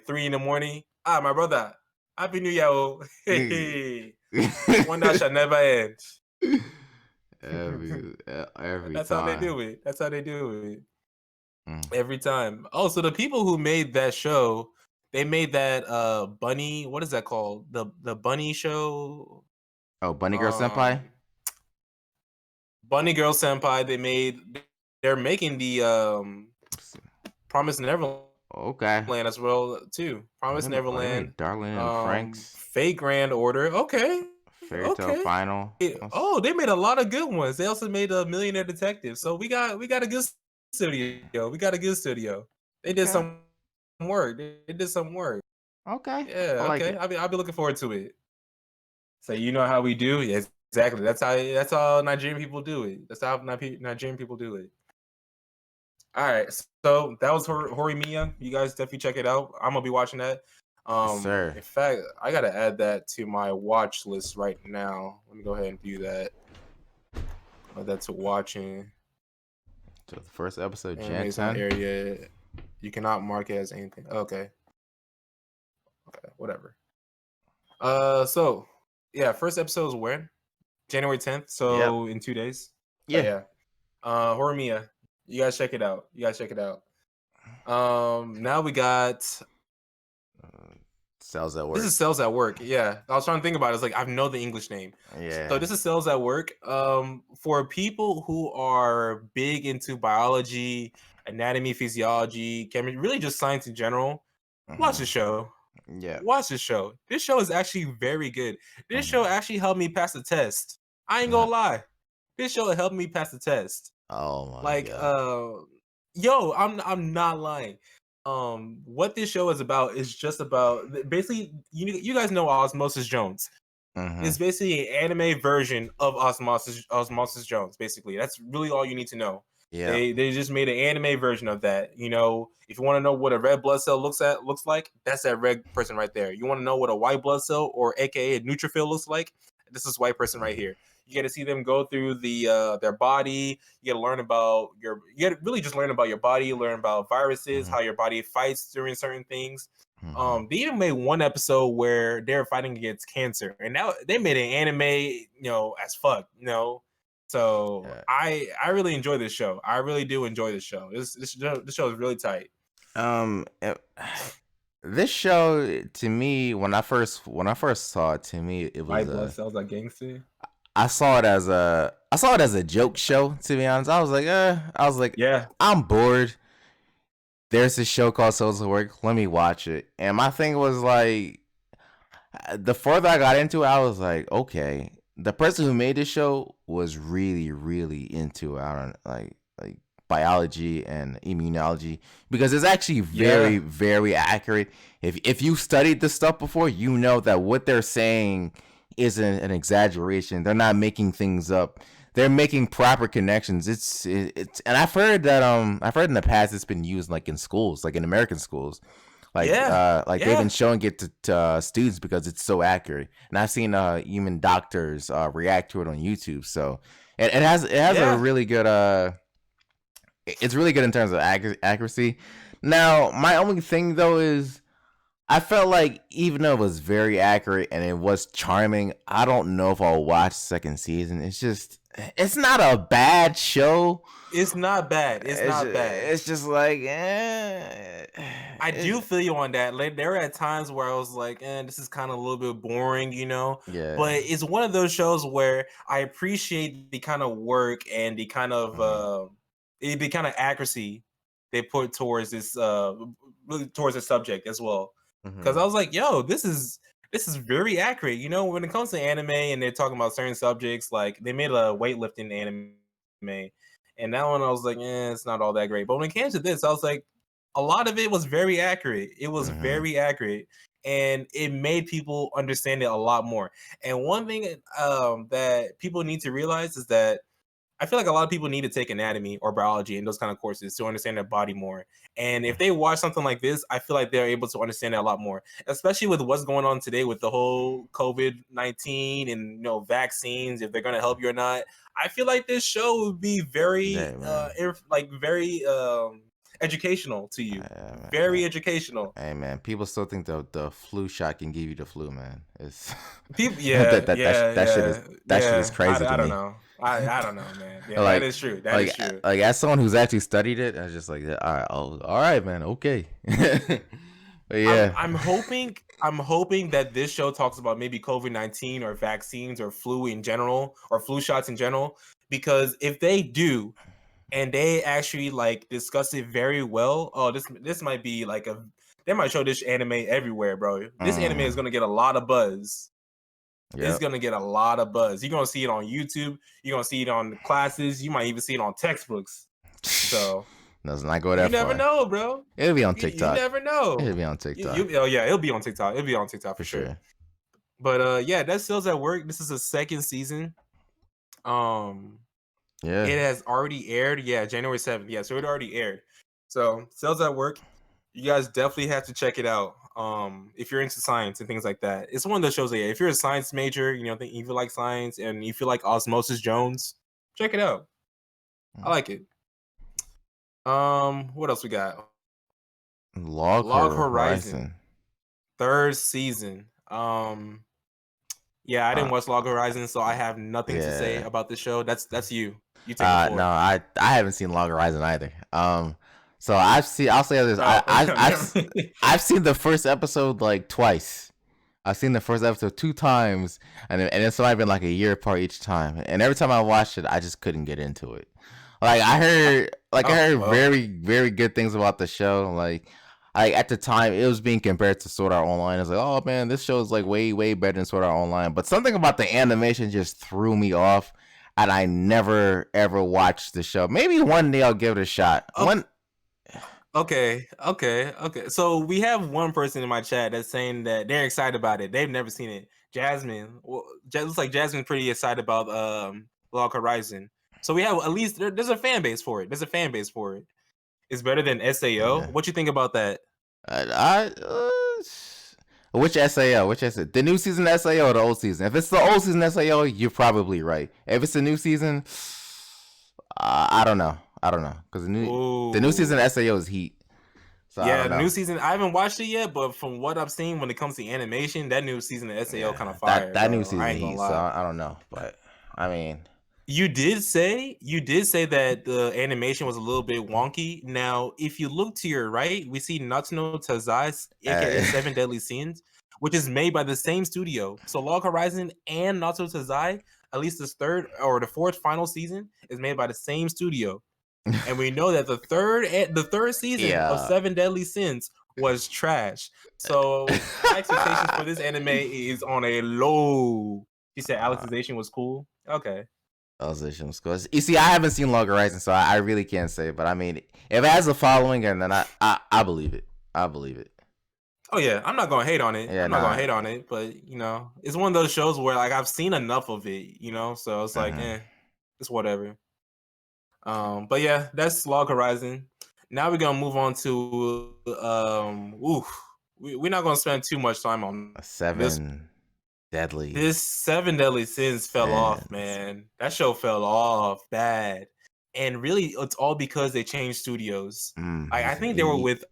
3 in the morning. Ah, my brother. Happy New Year, oh. Hey, one that shall never end. every That's how they time. do it. That's how they do it. Mm. Every time. Oh, so the people who made that show, they made that bunny, what is that called? The bunny show? Oh, Bunny Girl Senpai? Um Bunny Girl Senpai, they're making the Promise Neverland Okay. as well too. Promise They Neverland, made Darling and Franks, Fate Grand Order. Okay. Fairy Tale Okay. Final. Oh, they made a lot of good ones. They also made a Millionaire Detective. So we got a good studio. We got a good studio. They did Okay. some work. They did some work. Okay. I Yeah, like okay. it. I'll be looking forward to it. So you know how we do? Yes, exactly. That's how Nigerian people do it. That's how Nigerian people do it. All right. So that was Horimiya. You guys definitely check it out. I'm gonna be watching that. Yes, sir. In fact, I gotta add that to my watch list right now. Let me go ahead and do that. Add that to watching. So the first episode, Jan Anime's not 10. aired yet. You cannot mark it as anything. Okay. Okay. Whatever. So yeah, first episode is when? January 10th. Yep. So in 2 days. Oh Yeah. yeah. Horimiya. You guys check it out. You guys check it out. Now we got Cells at this work. is Cells at Work. Yeah. I was trying to think about it. It's like I know the English name. So Yeah. this is Cells at Work. For people who are big into biology, anatomy, physiology, chemistry, really just science in general, watch the Mm-hmm. show. Yeah. Watch this show. This show is actually very good. This show Mm-hmm. actually helped me pass the test. I ain't gonna lie. This show helped me pass the test. Oh my Like, god. yo, I'm not lying. What this show is about is just about basically you guys know Osmosis Jones. Mm-hmm. It's basically an anime version of Osmosis Jones. Basically, that's really all you need to know. Yeah. They just made an anime version of that. You know, if you want to know what a red blood cell looks like, that's that red person right there. You want to know what a white blood cell or AKA a neutrophil looks like? This is white person right here. You get to see them go through their body. You get to learn about you get to really just learn about your body, learn about viruses, Mm-hmm. how your body fights during certain things. Mm-hmm. They even made one episode where they're fighting against cancer, and now they made an anime, as fuck, So Yeah. I really enjoy this show. I really do enjoy this show. This show is really tight. This show to me when I first saw it, to me it was White blood cells like gangster. I saw it as a joke show, to be honest. I was like Yeah, I'm bored. There's this show called Souls of Work. Let me watch it. And my thing was like, the further I got into it, I was like, okay, the person who made this show was really, really into I don't like biology and immunology because it's actually very, Yeah, very accurate. If you studied this stuff before, you know that what they're saying isn't an exaggeration. They're not making things up. They're making proper connections. It's and I've heard in the past it's been used like in schools, like in American schools yeah, like they've been yeah, showing it to students because it's so accurate, and I've seen even doctors react to it on YouTube. So it has a yeah. really good it's really good in terms of accuracy. Now my only thing though is I felt like even though it was very accurate and it was charming, I don't know if I'll watch second season. It's not a bad show. It's not bad. It's not bad. It's just like I do feel you on that. Like there are times where I was like, this is kind of a little bit boring, you know. But yeah. it's one of those shows where I appreciate the kind of work and the kind of Mhm. the kind of accuracy they put towards this really towards the subject as well. Because Mhm. I was like, yo, this is very accurate. You know, when it comes to anime and they're talking about certain subjects, like they made a weightlifting anime. And that one I was like, it's not all that great. But when it came to this, I was like, a lot of it was very accurate. It was Mhm. very accurate, and it made people understand it a lot more. And one thing that people need to realize is that I feel like a lot of people need to take anatomy or biology and those kind of courses to understand their body more. And if they watch something like this, I feel like they're able to understand it a lot more, especially with what's going on today with the whole COVID-19 and vaccines, if they're going to help you or not. I feel like this show would be very, Yeah, man. very educational to you, Man. very educational. Hey, man. People still think the flu shot can give you the flu, man. It's People, that yeah, that that sh- yeah, yeah, that shit is yeah. I, crazy to I don't me. know. I don't know, man. Yeah, that like is true. That is like true. like as someone who's actually studied it, I was just like, all right, all right, man, okay. But I'm yeah. I'm hoping I'm hoping that this show talks about maybe COVID-19 or vaccines or flu in general or flu shots in general, because if they do and they actually like discuss it very well, oh, this might be like they might show this anime everywhere, bro. This anime is Mm, gonna get a lot of buzz. It's yep. gonna get a lot of buzz. You're gonna see it on YouTube. You're gonna see it on classes. You might even see it on textbooks. So Does not go you that never far. know, bro. It'll be on You TikTok. never It'll know. be on TikTok Oh yeah, it'll be on TikTok. It'll be on TikTok for for sure. sure. But yeah, that Sales at Work. This is a second season. Um, Yeah. it has already aired. Yeah, January 7th. Yeah, so it already aired. So Sales at Work. You guys definitely have to check it out. If you're into science and things like that, it's one of those shows that if you're a science major, if you like science and you feel like Osmosis Jones, check it out. I like it. What else we got? Log Log Horizon, Horizon. third season. Yeah, I Uh, didn't watch Log Horizon, so I have nothing to say yeah. about the show. That's you. You take the No, floor. I haven't seen Log Horizon either. So I'll say this. Oh, I've seen the first episode like twice. I've seen the first episode two times, and it's only been like a year apart each time. And every time I watched it, I just couldn't get into it. I oh heard well. very, very good things about the show. Like at the time, it was being compared to Sword Art Online. It's like, oh man, this show is like way, way better than Sword Art Online. But something about the animation just threw me off, and I never ever watched the show. Maybe one day I'll give it a shot. Okay, okay. So we have one person in my chat that's saying that they're excited about it. They've never seen it. Jasmine. Well, looks like Jasmine's pretty excited about Log Horizon. So we have at least there's a fan base for it. There's a fan base for it. It's better than SAO. Yeah. What you think about that? Which SAO? Which SAO? The new season SAO or the old season? If it's the old season SAO, you're probably right. If it's the new season, I don't know. I don't know because the new season Ooh. SAO is heat. So I Yeah, don't know. new season. I haven't watched it yet, but from what I've seen when it comes to animation, that new season of SAO kind Yeah, of that fire, that new bro. I season ain't gonna heat. So lie. I don't know, but I mean, You did say that the animation was a little bit wonky. Now, if you look to your right, we see Natsuno Tazai's, aka uh, Seven Deadly Sins, which is made by the same studio. So Log Horizon and Natsuno Tazai, at least this third or the fourth final season, is made by the same studio. And we know that the third season of yeah. Seven Deadly Sins was trash. So my expectations for this anime is on a low. She said Alicization was cool. Okay. Alicization was cool. You see, I haven't seen Log Horizon, so I really can't say. But I mean, if it has a following, and then I believe it. I believe it. Oh yeah, I'm not gonna hate on it. Yeah, I'm not gonna nah. hate on it, but it's one of those shows where like I've seen enough of it, so it's like, it's whatever. But yeah, that's Log Horizon. Now we're gonna move on to we're not gonna spend too much time on this. Seven Deadly This Seven Deadly Sins fell off, Sins. man. That show fell off bad, and really, it's all because they changed studios. I think they were with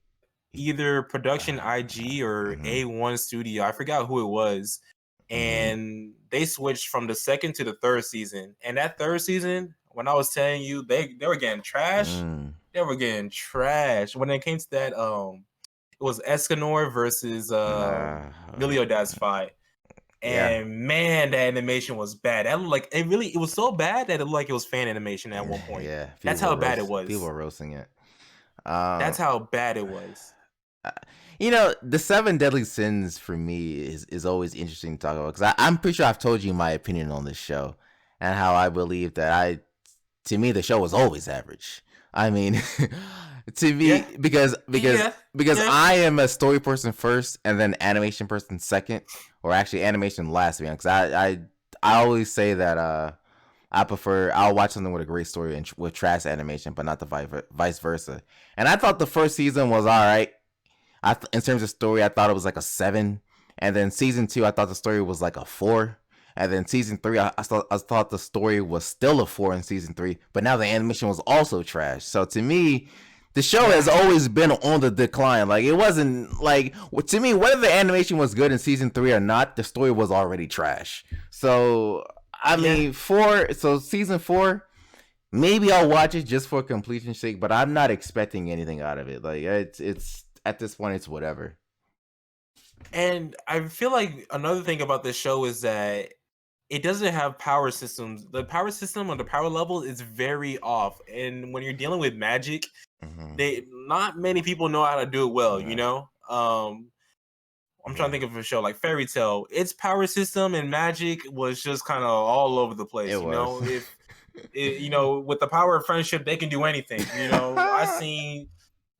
either Production IG or A1 Studio. I forgot who it was. And they switched from the second to the third season. And that third season, when I was telling you, they were getting trash. They were getting trash. When it came to that, it was Escanor versus Meliodas fight. And man, that animation was bad. That looked like it was so bad that it looked like it was fan animation at one point. Yeah, that's how bad it was. People were roasting it. That's how bad it was. The Seven Deadly Sins for me is always interesting to talk about, because I'm pretty sure I've told you my opinion on this show and how I believe that to me the show was always average. I mean, to me, because I am a story person first and then animation person second, or actually animation last. Because I always say that I'll watch something with a great story and with trash animation, but not the vice versa. And I thought the first season was all right. In terms of story, I thought it was like a 7, and then season 2, I thought the story was like a 4, and then season 3, I thought the story was still a 4 in season 3, but now the animation was also trash. So to me, the show has always been on the decline. Like, it wasn't like, to me, whether the animation was good in season 3 or not, the story was already trash. So I mean, season 4. Maybe I'll watch it just for completion's sake, but I'm not expecting anything out of it. Like, it's at this point, it's whatever. And I feel like another thing about this show is that it doesn't have power systems. The power system or the power level is very off. And when you're dealing with magic, not many people know how to do it well, I'm trying to think of a show like Fairy Tail. Its power system and magic was just kind of all over the place. With the power of friendship, they can do anything. I seen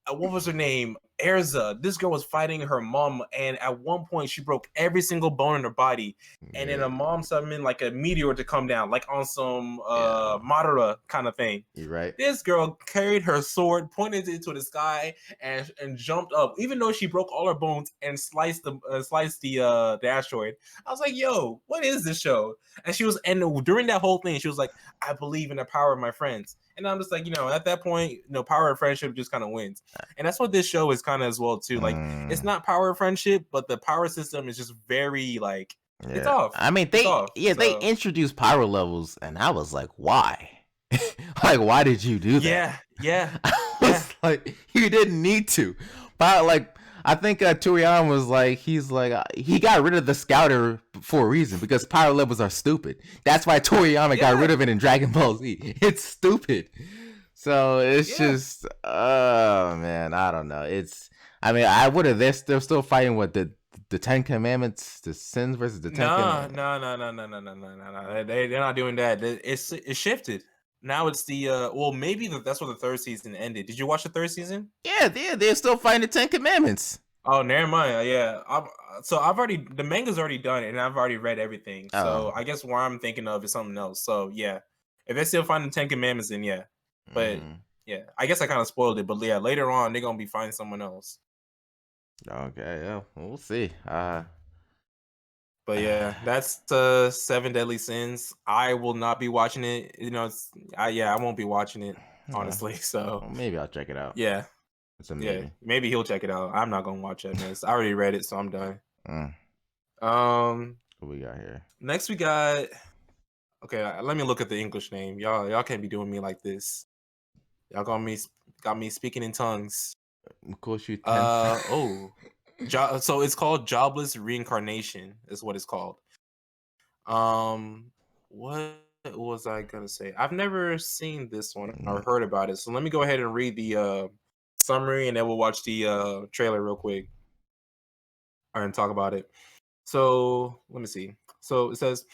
what was her name? Erza. This girl was fighting her mom, and at one point she broke every single bone in her body. And then her mom summoned like a meteor to come down, like on some Madara kind of thing. You're right. This girl carried her sword, pointed it to the sky, and jumped up, even though she broke all her bones and sliced the asteroid. I was like, "Yo, what is this show?" And during that whole thing, she was like, "I believe in the power of my friends." And I'm just like, at that point, power of friendship just kind of wins. And that's what this show is kind of as well, too. Like, it's not power of friendship, but the power system is just very, like, it's off. I mean, they introduced power levels, and I was like, why? Like, why did you do that? Yeah. I was like, you didn't need to. But, like, I think Toriyama was like, he got rid of the scouter for a reason, because power levels are stupid. That's why Toriyama got rid of it in Dragon Ball Z. It's stupid. So it's just, oh man, I don't know. They're still fighting with the Ten Commandments, the sins versus the Ten Commandments. No. They're not doing that. It's shifted. Now it's maybe that's where the third season ended. Did you watch the third season? Yeah, they're still fighting the Ten Commandments. Oh, never mind. Yeah, the manga's already done, and I've already read everything. So I guess what I'm thinking of is something else. So yeah, if they're still fighting the Ten Commandments, then yeah. But yeah, I guess I kind of spoiled it. But yeah, later on they're gonna be finding someone else. Okay, yeah, we'll see. But yeah, that's Seven Deadly Sins. I will not be watching it. I won't be watching it, honestly. So well, maybe I'll check it out. Yeah. It's a maybe. Yeah, maybe he'll check it out. I'm not gonna watch it, man. I already read it, so I'm done. What we got here? Next we got. Okay, let me look at the English name. Y'all can't be doing me like this. Y'all got me speaking in tongues. Of course you. So it's called Jobless Reincarnation, is what it's called. What was I gonna say? I've never seen this one or heard about it. So let me go ahead and read the summary, and then we'll watch the trailer real quick and talk about it. So let me see. So it says,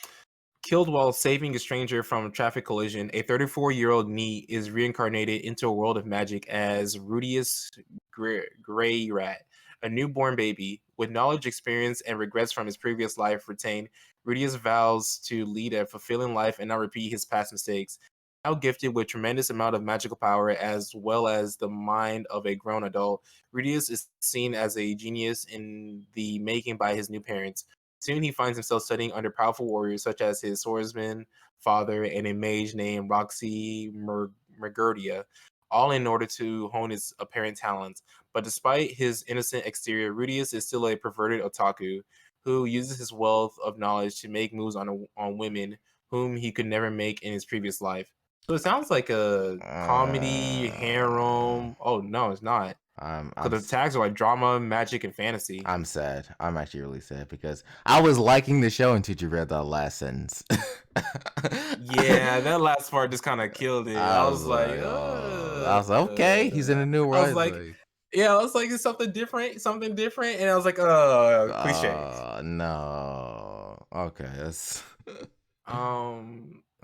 Killed while saving a stranger from a traffic collision, a 34-year-old NEET is reincarnated into a world of magic as Rudius Grey Rat, a newborn baby. With knowledge, experience, and regrets from his previous life retained, Rudius vows to lead a fulfilling life and not repeat his past mistakes. Now gifted with tremendous amount of magical power as well as the mind of a grown adult, Rudius is seen as a genius in the making by his new parents. Soon he finds himself studying under powerful warriors such as his swordsman father and a mage named Roxy Mergurdia, all in order to hone his apparent talents. But despite his innocent exterior, Rudius is still a perverted otaku who uses his wealth of knowledge to make moves on women whom he could never make in his previous life. So it sounds like a comedy, Uh, harem. Oh no, it's not. I'm Because I'm the tags are like drama, magic, and fantasy. I'm sad. I'm actually really sad because I was liking the show until you read that last sentence. Yeah, that last part just kind of killed it. I was like, oh, I was like, okay, he's in a new I was world. like, Like, yeah, I was like, it's something different, and I was like, cliche. no, okay, that's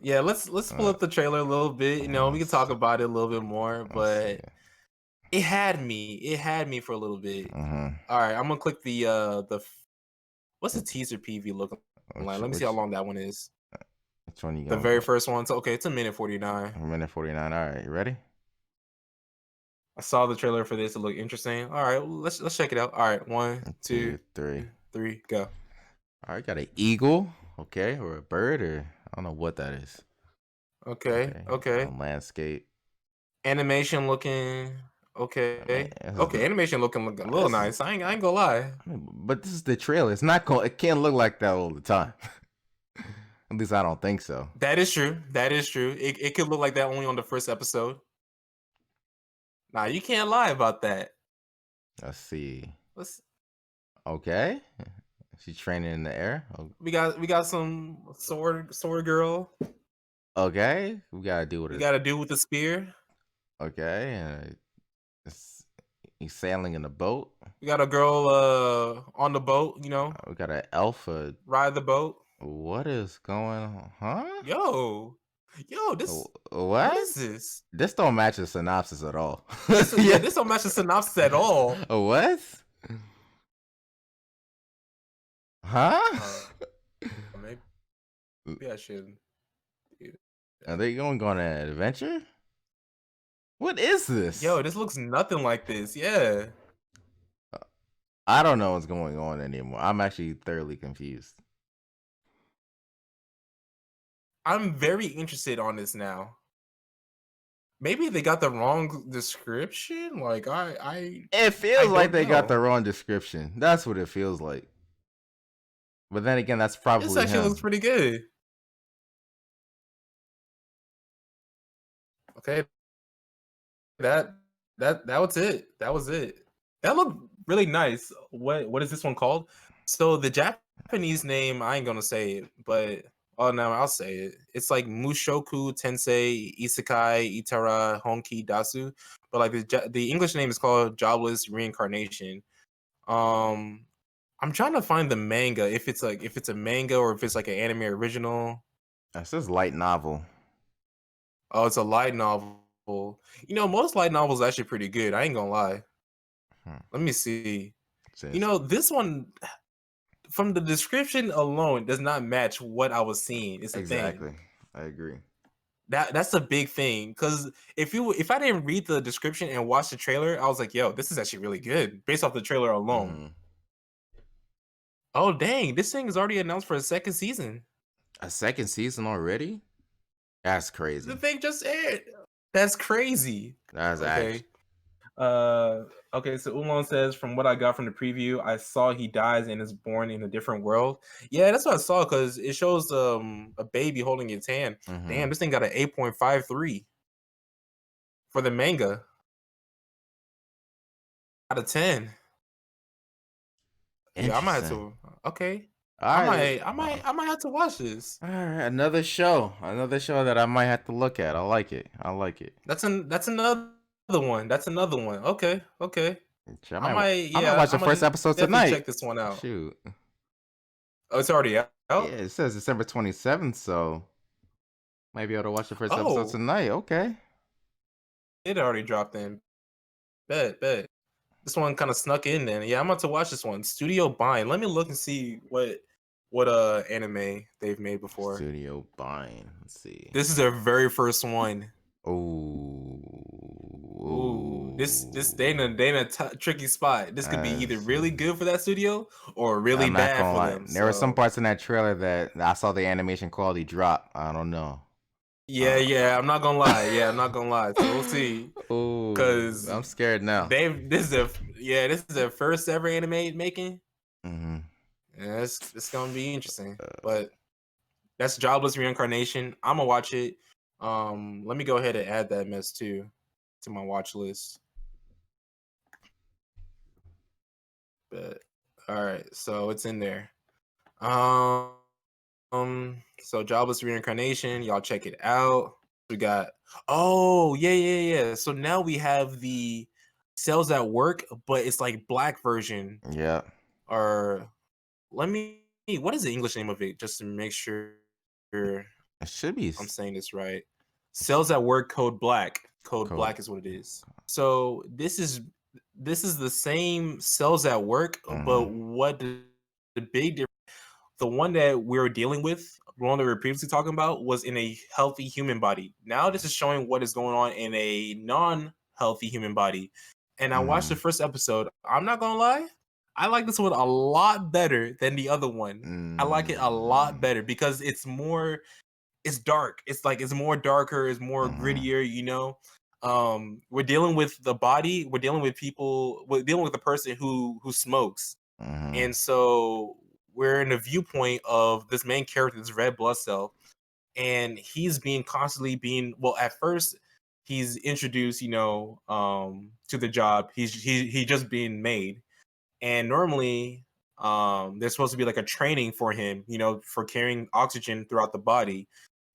Yeah, let's pull uh, up the trailer a little bit. We can talk about it a little bit more, let's see. but it had me for a little bit. Mm-hmm. All right, I'm gonna click what's the teaser PV looking like? Which Let me see how which long that one is. which one you The gonna very go? first one. So okay, it's a minute 49. A minute 49. All right, you ready? I saw the trailer for this. It looked interesting. All right, well, let's check it out. All right, one, 2, two, 3. 3, go. All right, got an eagle, okay, or a bird, or I don't know what that is. Okay, Okay, a okay. landscape. Animation looking I mean, okay. this is Okay, the animation looking a little this is, nice. I ain't gonna lie. I mean, but this is the trailer. It's not going. It can't look like that all the time. At least I don't think so. That is true. That is true. It could look like that only on the first episode. Nah, you can't lie about that. Let's see. Let's Okay, she's training in the air. we got some sword girl. Okay, we gotta do with We it. got to do with the spear. Okay, it's, he's sailing in a boat. We got a girl on the boat. We got an elf. Ride the boat. What is going on? Huh? Yo, what What? is this? This don't match the synopsis at all. Yeah, Yeah. this don't match the synopsis at all. What? Huh? Maybe I should. Are they going on an adventure? What is this? Yo, this looks nothing like this. Yeah, I don't know what's going on anymore. I'm actually thoroughly confused. I'm very interested on this now. Maybe they got the wrong description. Like It I feels like don't they got the know. wrong description. That's what it feels like. But then again, that's This probably actually looks him. pretty good. Okay, that was it. That was it. That looked really nice. What is this one called? So the Japanese name, I ain't gonna say it, but oh no, I'll say it. It's like Mushoku Tensei Isekai Itara Honki Dasu, but like the English name is called Jobless Reincarnation. Um, I'm trying to find the manga if it's a manga or if it's like an anime original. It says light novel. Oh, it's a light novel. Most light novels are actually pretty good. I ain't gonna lie. Hmm. Let me see. Says This one from the description alone does not match what I was seeing. It's a thing. exactly. I agree. That's a big thing. Cause if I didn't read the description and watch the trailer, I was like, yo, this is actually really good based off the trailer alone. Hmm. Oh dang, this thing is already announced for a second season. A second season already? That's crazy. The thing just aired. That's crazy. That's Okay. actually Okay, so Ulon says, from what I got from the preview, I saw he dies and is born in a different world. Yeah, that's what I saw because it shows a baby holding its hand. Damn, this thing got an 8.53 for the manga out of 10. Yeah, I might have interesting. to. Okay, All right. I might have to watch this. All right, another show. Another show that I might have to look at. I like it. I like it. That's another one. That's another one. Okay, okay. I I might might, I might yeah, watch the I'm gonna first episode definitely tonight. check this one out. Shoot. Oh, it's already Yeah, it says December 27th, so might be able to watch the first episode Oh, tonight. Okay. it already dropped in. Bet, bet. This one kind of snuck in then. Yeah, I'm about to watch this one. Studio Bind. Let me look and see what anime they've made before. Studio Buying. Let's see. This is their very first one. Oh, Ooh, this oh. they in a tricky spot. This could be either That's, really good for that studio or really I'm not bad gonna for lie. them. There were some So parts in that trailer that I saw the animation quality drop. I don't know. yeah, Uh, yeah, I'm not gonna lie. Yeah, I'm not gonna lie. So we'll see. oh, Cause I'm scared now. this is their first ever anime making. Hmm. Yeah, it's gonna be interesting. But that's Jobless Reincarnation. I'm gonna watch it. Let me go ahead and add that mess too to my watch list. But all right, so it's in there. Um, so Jobless Reincarnation, y'all check it out. We got yeah. So now we have the Cells at Work, but it's like black version. Yeah, Or let me what is the English name of it just to make sure it should be I'm saying this right. Cells at Work Code Black. Code code. Black is what it is. So this is the same Cells at Work, but Hmm. what the big difference, the one that we were dealing with, the one that we were previously talking about, was in a healthy human body. Now this is showing what is going on in a non-healthy human body. And I watched the Hmm. first episode. I'm not gonna lie, I like this one a lot better than the other one. I like it a lot Hmm. better because it's dark. It's like it's more darker, it's more Hmm. grittier, you know. We're dealing with the body, we're dealing with people, we're dealing with the person who smokes. Hmm. And so we're in the viewpoint of this main character, this red blood cell, and he's being constantly being well, at first he's introduced, to the job. He just being made. And normally there's supposed to be like a training for him, for carrying oxygen throughout the body,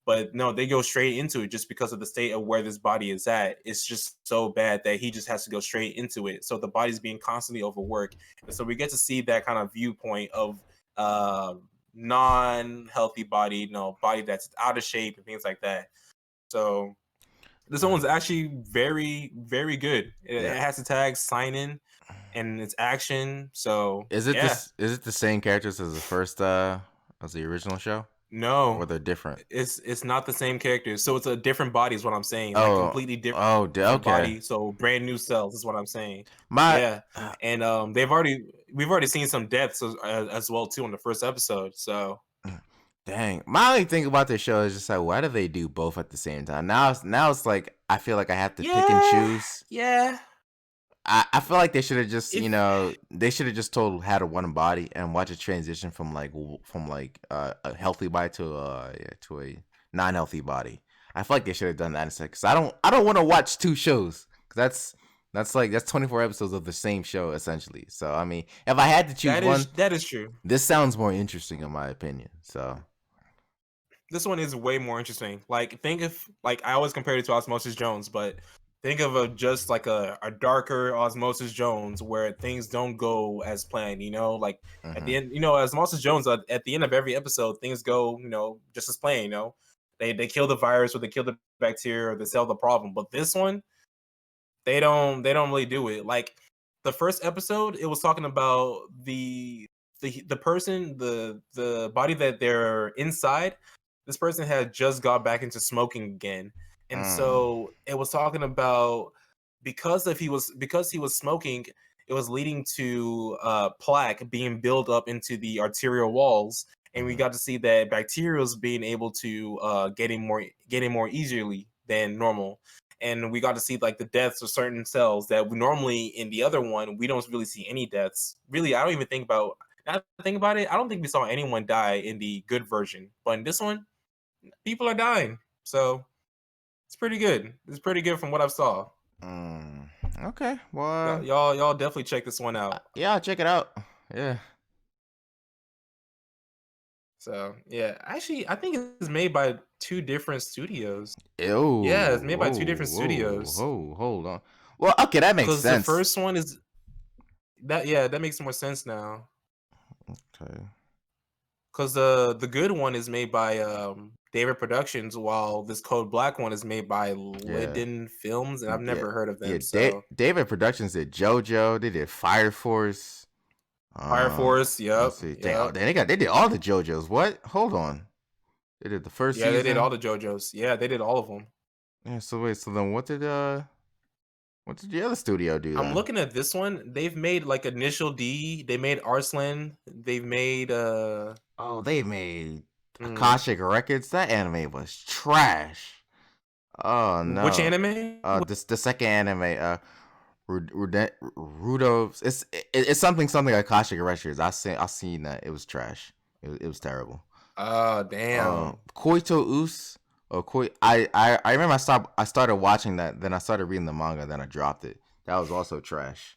but no, they go straight into it just because of the state of where this body is at. It's just so bad that he just has to go straight into it. So the body's being constantly overworked. And so we get to see that kind of viewpoint of uh non-healthy body, body that's out of shape and things like that. So this one's actually very, very good. It Yeah. has the tag sign in and it's action. So Is it yeah. this? Is it the same characters as the first as the original show, or No, they're different? it's not the same character. So it's a different body is what I'm saying. Like Oh, completely oh, different okay. body. So brand new cells is what I'm saying. My Yeah. And we've already seen some deaths as well too in the first episode. So dang, my only thing about this show is just like, why do they do both at the same time? Now it's like I feel like I have to pick and yeah, choose. yeah. I feel like they should have just, If they should have just told had a one body and watch a transition from a healthy body to a non healthy body. I feel like they should have done that instead, because I don't want to watch two shows, because that's 24 episodes of the same show essentially. So I mean, if I had to choose one, that is true. this sounds more interesting in my opinion. So This one is way more interesting. Like, think of like I always compare it to Osmosis Jones, but think of just like a darker Osmosis Jones where things don't go as planned. Like at hmm. the end, Osmosis Jones at the end of every episode, things go just as planned. They kill the virus or they kill the bacteria or they solve the problem. But this one, they don't really do it. Like the first episode, it was talking about the person, the body that they're inside. This person had just got back into smoking again, and Mm, so it was talking about because he was smoking, it was leading to plaque being built up into the arterial walls, and we mhm, got to see that bacteria was being able to getting more easily than normal, and we got to see like the deaths of certain cells that we normally in the other one we don't really see any deaths. Really, I don't even think about. Now that I think about it, I don't think we saw anyone die in the good version, but in this one, people are dying. So it's pretty good. It's pretty good from what I've saw. mm. Okay, Y'all definitely check this one out. yeah, I'll check it out. Yeah. So yeah, actually, I think it's made by two different studios. Yeah, it's Oh, made by two different oh, studios. oh, hold on. Well, okay, that makes Because the sense. first one is that yeah, that makes more sense now. Okay. Cause the good one is made by David Productions, while this Code Black one is made by Yeah, Lydon Films, and I've yeah, never heard of yeah. them. So David Productions did JoJo. They did Fire Force. Fire Force, Let's yep, see. yep, They did all the JoJos. What? Hold on. They did the first yeah, they did all season. the JoJos. Yeah, they did all of them. Yeah. So wait. So then, what did the other studio do I'm then? looking at this one. They've made like Initial D. They made Arslan. They've made Oh, they made mm, Akashic Records. That anime was trash. Oh which no. anime? This the second anime. Rudo. It's something like Akashic Records. I seen that. It was trash. It was terrible. Oh, damn. Koito Us or Koi. I remember I started watching that. Then I started reading the manga. Then I dropped it. That was also trash.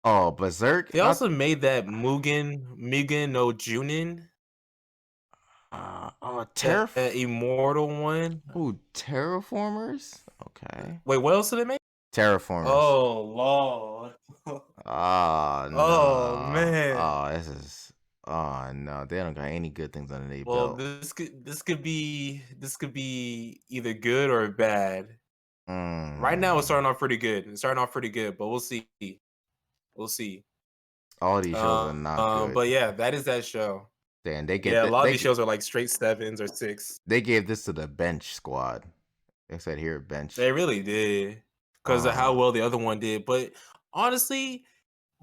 Oh, Berserk. They also made that Mugen no Junin, that Terraf. immortal one. Ooh, Terraformers. Okay. Wait, what else did they make? Terraformers. Oh Lord. Oh Oh no. man. Oh, this is. Oh no. They don't got any good things under their Well, belt. this could be either good or bad. Right now, it's Mm. starting off pretty good. It's starting off pretty good, but we'll see. We'll see. All these shows are not good. But yeah, that is that show. Damn, Yeah, a lot of these shows are like straight sevens or six. they gave this to the bench squad. They said here bench. They really did because of how Uh, well the other one did. But honestly,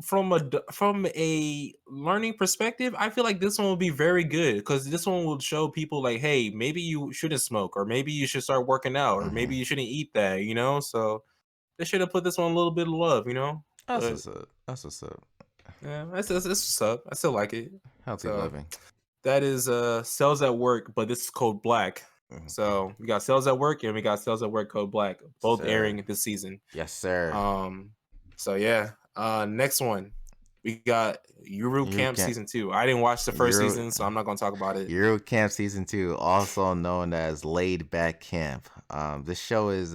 from a learning perspective, I feel like this one will be very good because this one will show people like, hey, maybe you shouldn't smoke, or maybe you should start working out, or maybe mhm. you shouldn't eat that. So they should have put this one a little bit of love. That's But what's up. That's what's up. yeah, that's what's up. I still like it. Healthy So living. that is Cells at Work, but this is Code Black. Mhm. So we got Cells at Work and we got Cells at Work Code Black, both Sir. airing this season. Yes, sir. Um, so yeah. Next one. We got Yuru Euro Camp Camp. season 2. I didn't watch the first Euro. season, so I'm not gonna talk about it. Euro Camp season 2, also known as Laid Back Camp. This show is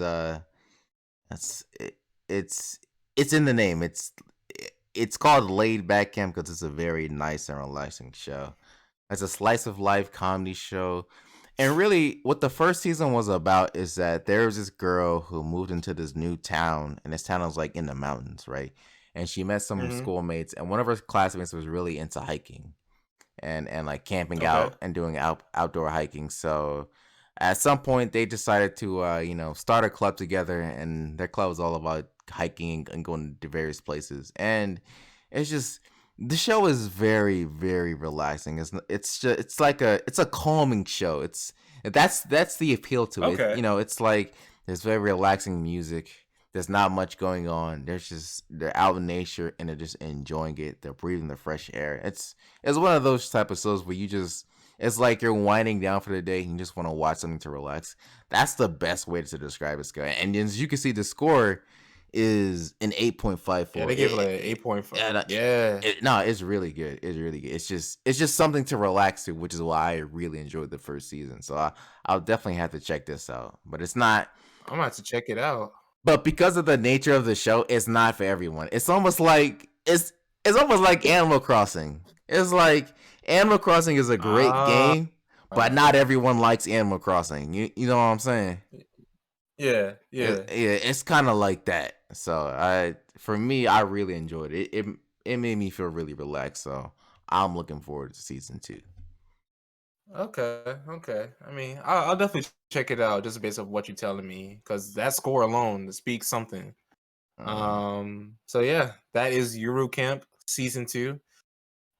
it's it, it's it's in the name. It's called Laid Back Camp because it's a very nice and relaxing show. It's a slice of life comedy show. And really, what the first season was about is that there was this girl who moved into this new town, and this town was like in the mountains, right? And she met some Hmm. schoolmates, and one of her classmates was really into hiking and like camping Okay. out and doing outdoor hiking. So at some point, they decided to start a club together, and their club was all about hiking and going to various places. And it's just the show is very very relaxing. It's a calming show. That's the appeal to it. Okay. It's like there's very relaxing music. There's not much going on. They're out in nature and they're just enjoying it. They're breathing the fresh air. It's one of those type of shows where it's like you're winding down for the day and you just want to watch something to relax. That's the best way to describe it, guy. And as you can see, the score is an Yeah, 8.54. they gave it like an 8.5. Yeah. No, it's really good. It's really good. It's just something to relax to, which is why I really enjoyed the first season. So I'll definitely have to check this out. But it's not. I'm gonna have to check it out. But because of the nature of the show, it's not for everyone. It's almost like Animal Crossing. It's like Animal Crossing is a great Uh, game, but not everyone likes Animal Crossing. You know what I'm saying? yeah, yeah. It's kind of like that. So for me, I really enjoyed it. It made me feel really relaxed. So I'm looking forward to season 2. Okay, okay. I mean, I'll definitely check it out just based off what you're telling me, because that score alone speaks something. So yeah, that is Euro Camp season 2.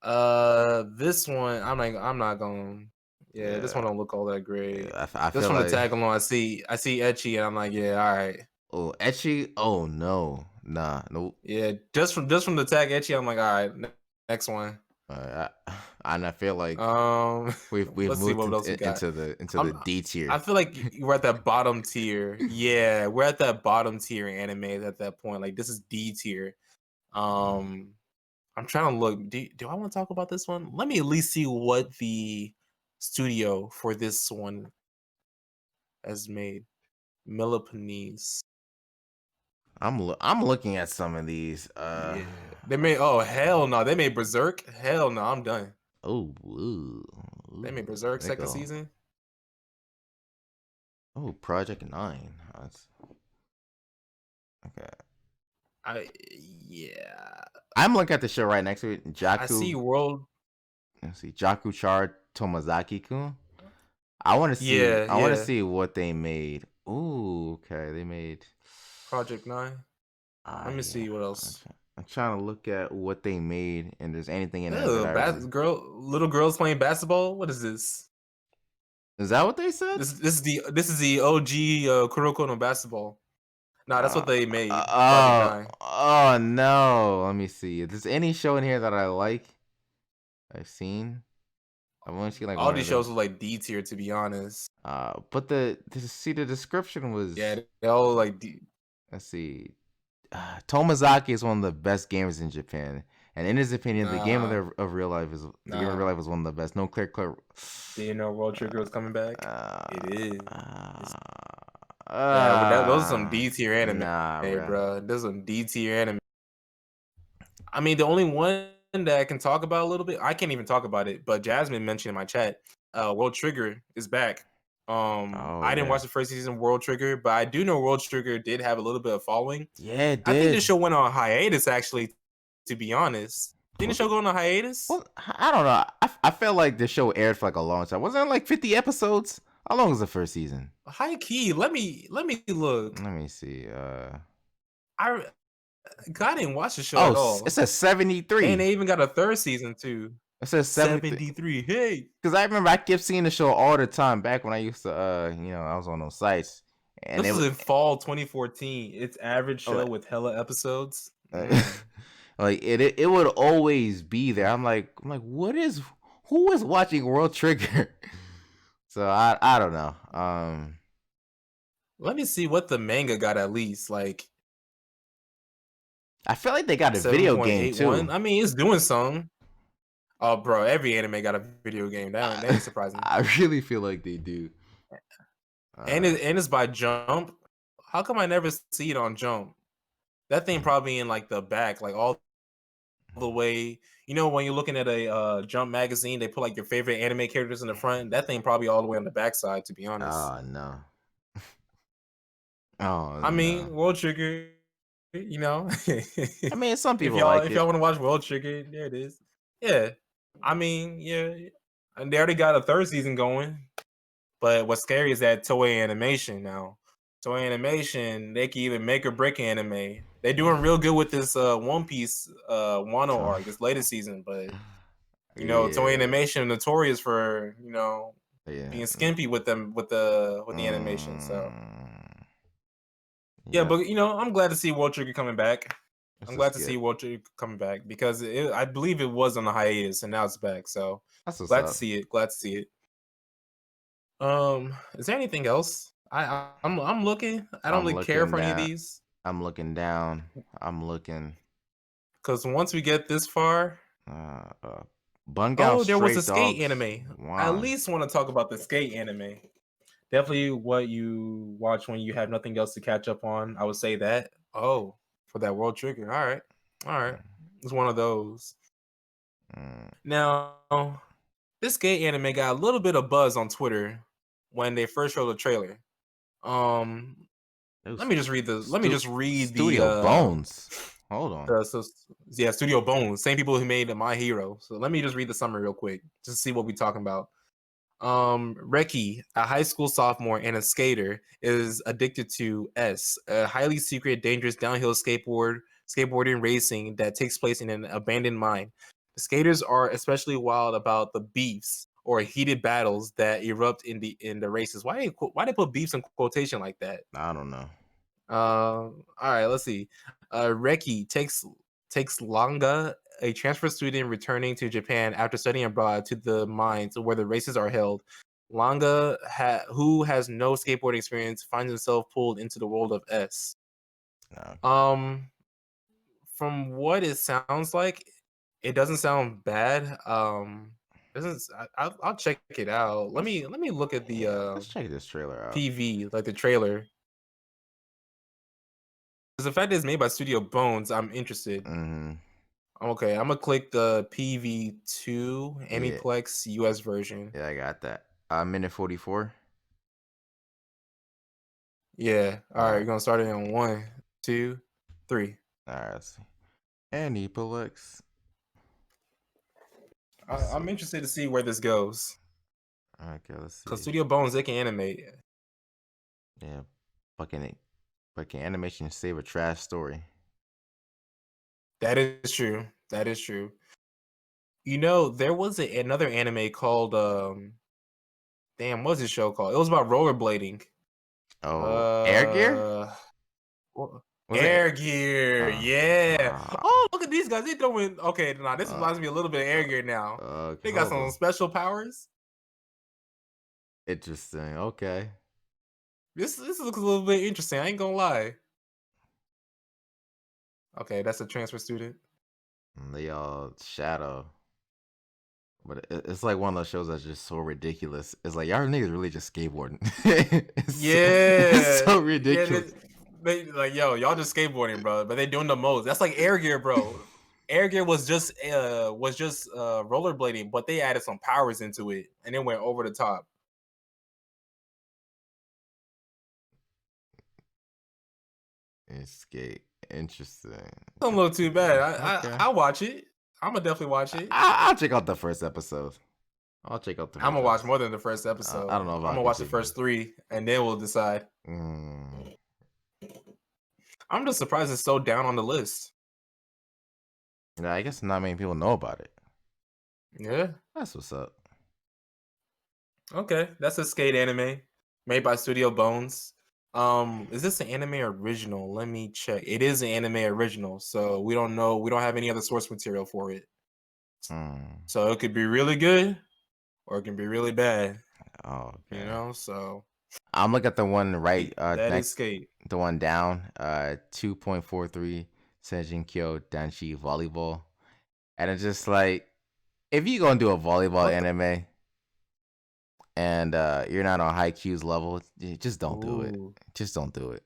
This one, I'm not going. Yeah, this Yeah, one don't look all that yeah. great. I Just feel from the like tag alone, I see Etchy, and I'm like, yeah, all right. oh Etchy. Oh no, nah, nope. Yeah, just from the tag Etchy, I'm like, all right, next one. Uh, and I feel like we've Let's see moved what else we got. into the I'm, D tier. I feel like we're at that bottom tier. Yeah, we're at that bottom tier anime at that point. Like this is D tier. Um, I'm trying to look. Do I want to talk about this one? Let me at least see what the studio for this one has made. Millipanese. I'm looking at some of these. Yeah, they made. Oh hell no, they made Berserk. Hell no, I'm done. Oh, ooh, They made ooh, Berserk there you second go. season. Oh, Project 9. That's okay. I yeah. I'm looking at the show right next to it. I see Jaku, World. let's see, Jaku Char Tomazaki-kun. I want to see. Yeah, I want to yeah. see what they made. Ooh, okay. They made. Project 9. Ah, Let me yeah. see what else. I'm trying to look at what they made, and there's anything in there that Oh, I really. little girls playing basketball. What is this? Is that what they said? This is the OG Kuroko no basketball. Nah, that's what they made. Project Oh, 9. oh no. Let me see. If there's any show in here that I like, I've seen. I've only seen like All one of these them. shows were like D tier, to be honest. But see the description Yeah, was. they all like D. Let's see. Tomazaki is one of the best gamers in Japan, and in his opinion, the game Nah, of real life is the game of real nah. life is one of the best. No clear. Do you know World Trigger was coming back? Uh, It is. uh, Yeah, well, those are some D tier anime, nah, bro. bro. Those are some D tier anime. I mean, the only one that I can talk about a little bit, I can't even talk about it, but Jasmine mentioned in my chat, World Trigger is back. Oh I didn't yeah, watch the first season of World Trigger, but I do know World Trigger did have a little bit of following. yeah, it I think the did. show went on hiatus, actually, to be honest. Didn't the Was show it? go on a hiatus? Well, I don't know. I felt like the show aired for like a long time. Wasn't it like 50 episodes? How long was the first season? High key. Let me look. Let me see. I I didn't watch the show Oh, at it all. says And 73. they even got a third season too. It says 73. 73. Hey. Because I remember I kept seeing the show all the time back when I used to, I was on those sites, and This it was was in fall 2014. Its average show like, with hella episodes. uh, like it would always be there. I'm like, who is watching World Trigger? So I don't know. Let me see what the manga got at least. Like I feel like they got a video game 7.81. too. I mean, it's doing something. Oh, bro, every anime got a video game. That I, ain't surprising. I really feel like they do. And Uh, it's by Jump. How come I never see it on Jump? That thing probably in like the back, like all the way. You know, when you're looking at a Jump magazine, they put like your favorite anime characters in the front. That thing probably all the way on the backside, to be honest. oh no. Oh I no. mean, World Trigger, you know. I mean, some if people y'all like if y'all it. want to watch World Trigger, there it is. Yeah. I mean, yeah. And they already got a third season going. But what's scary is that Toei Animation now. Toei Animation, they can even make or break anime. They're doing real good with this One Piece Wano So, arc, this latest season, but Toei yeah, Animation notorious for, yeah. being skimpy with them with the animation. So Mm, yeah, yep. but I'm glad to see World Trigger coming back. This I'm is glad to good. see World Trigger coming back because I believe it was on a hiatus and now it's back. So That's what's glad to up. see it. Glad to see it. Is there anything else? I'm looking. I don't I'm really care looking for any of down. these I'm looking down. I'm looking. because once we get this far, Uh, uh, Bungout oh, there was Stray a skate Dogs. anime. I at One. least want to talk about the skate anime. Definitely what you watch when you have nothing else to catch up on. I would say that. Oh, for that World Trigger. All right. It's one of those. Mm, Now, this skate anime got a little bit of buzz on Twitter when they first showed the trailer. Um, it was let me just read Studio Bones. Hold on. so yeah, Studio Bones, same people who made My Hero. So let me just read the summary real quick, just to see what we're talking about. Reki, a high school sophomore and a skater, is addicted to a highly secret, dangerous downhill skateboarding racing that takes place in an abandoned mine. The skaters are especially wild about the beefs or heated battles that erupt in the races. Why they put beefs in quotation like that? I don't know. All right, let's see. Reki takes Langa, a transfer student returning to Japan after studying abroad, to the mines where the races are held. Langa, who has no skateboarding experience, finds himself pulled into the world of S. No. Um, from what it sounds like, it doesn't sound bad. Doesn't I'll check it out. Let me look at the Yeah, let's check this trailer out. PV, like the trailer. Because the fact that it's made by Studio Bones, I'm interested. Mm-hmm. Okay, I'm gonna click the PV2 Yeah, Aniplex US version. yeah, I got that. Minute 44. Yeah. All All right, right, you're gonna start it in one, two, three. all right. Let's see. Aniplex. I'm So, interested to see where this goes. okay, let's Cause see. Studio Bones, they can animate. Yeah, fucking, fucking animation save a trash story. That is true. That is true. You know, there was another anime called damn, what's this show called? It was about rollerblading. Oh, Air Gear? Uh wha- Was it? Air Gear, Uh, yeah. uh, Oh, look at these guys. They throwing okay, nah, this uh, reminds me a little bit of Air Gear now. okay, They got hold some on. special powers. Interesting. Okay. This looks a little bit interesting. I ain't gonna lie. Okay, that's a transfer student. They all shadow. But it's like one of those shows that's just so ridiculous. It's like y'all niggas really just skateboarding. It's Yeah, so yeah. ridiculous. They like, yo, y'all just skateboarding, bro. But they doing the most. That's like Air Gear, bro. Air Gear was just rollerblading, but they added some powers into it, and it went over the top. It's skate. Interesting. Don't look too bad. Okay. I'll watch it. I'm gonna definitely watch it. I'll check out the first episode. I'll check out the I'm first gonna watch episode. more than the first I episode. don't know if I'm I gonna can watch the take it. first three, and then we'll decide. Mm. I'm just surprised it's so down on the list. Yeah, I guess not many people know about it. Yeah. That's what's up. Okay, that's a skate anime made by Studio Bones. Is this an anime original? Let me check. It is an anime original, so we don't know. We don't have any other source material for it. Mm. So it could be really good or it can be really bad. Oh, You okay. know, so I'm looking at the one right that is next, skate. the one down, 2.43 Senjin Kyo Danshi volleyball. And it's just like, if you gonna do a volleyball What the anime and you're not on high Q's level, just don't do it. ooh. Just don't do it.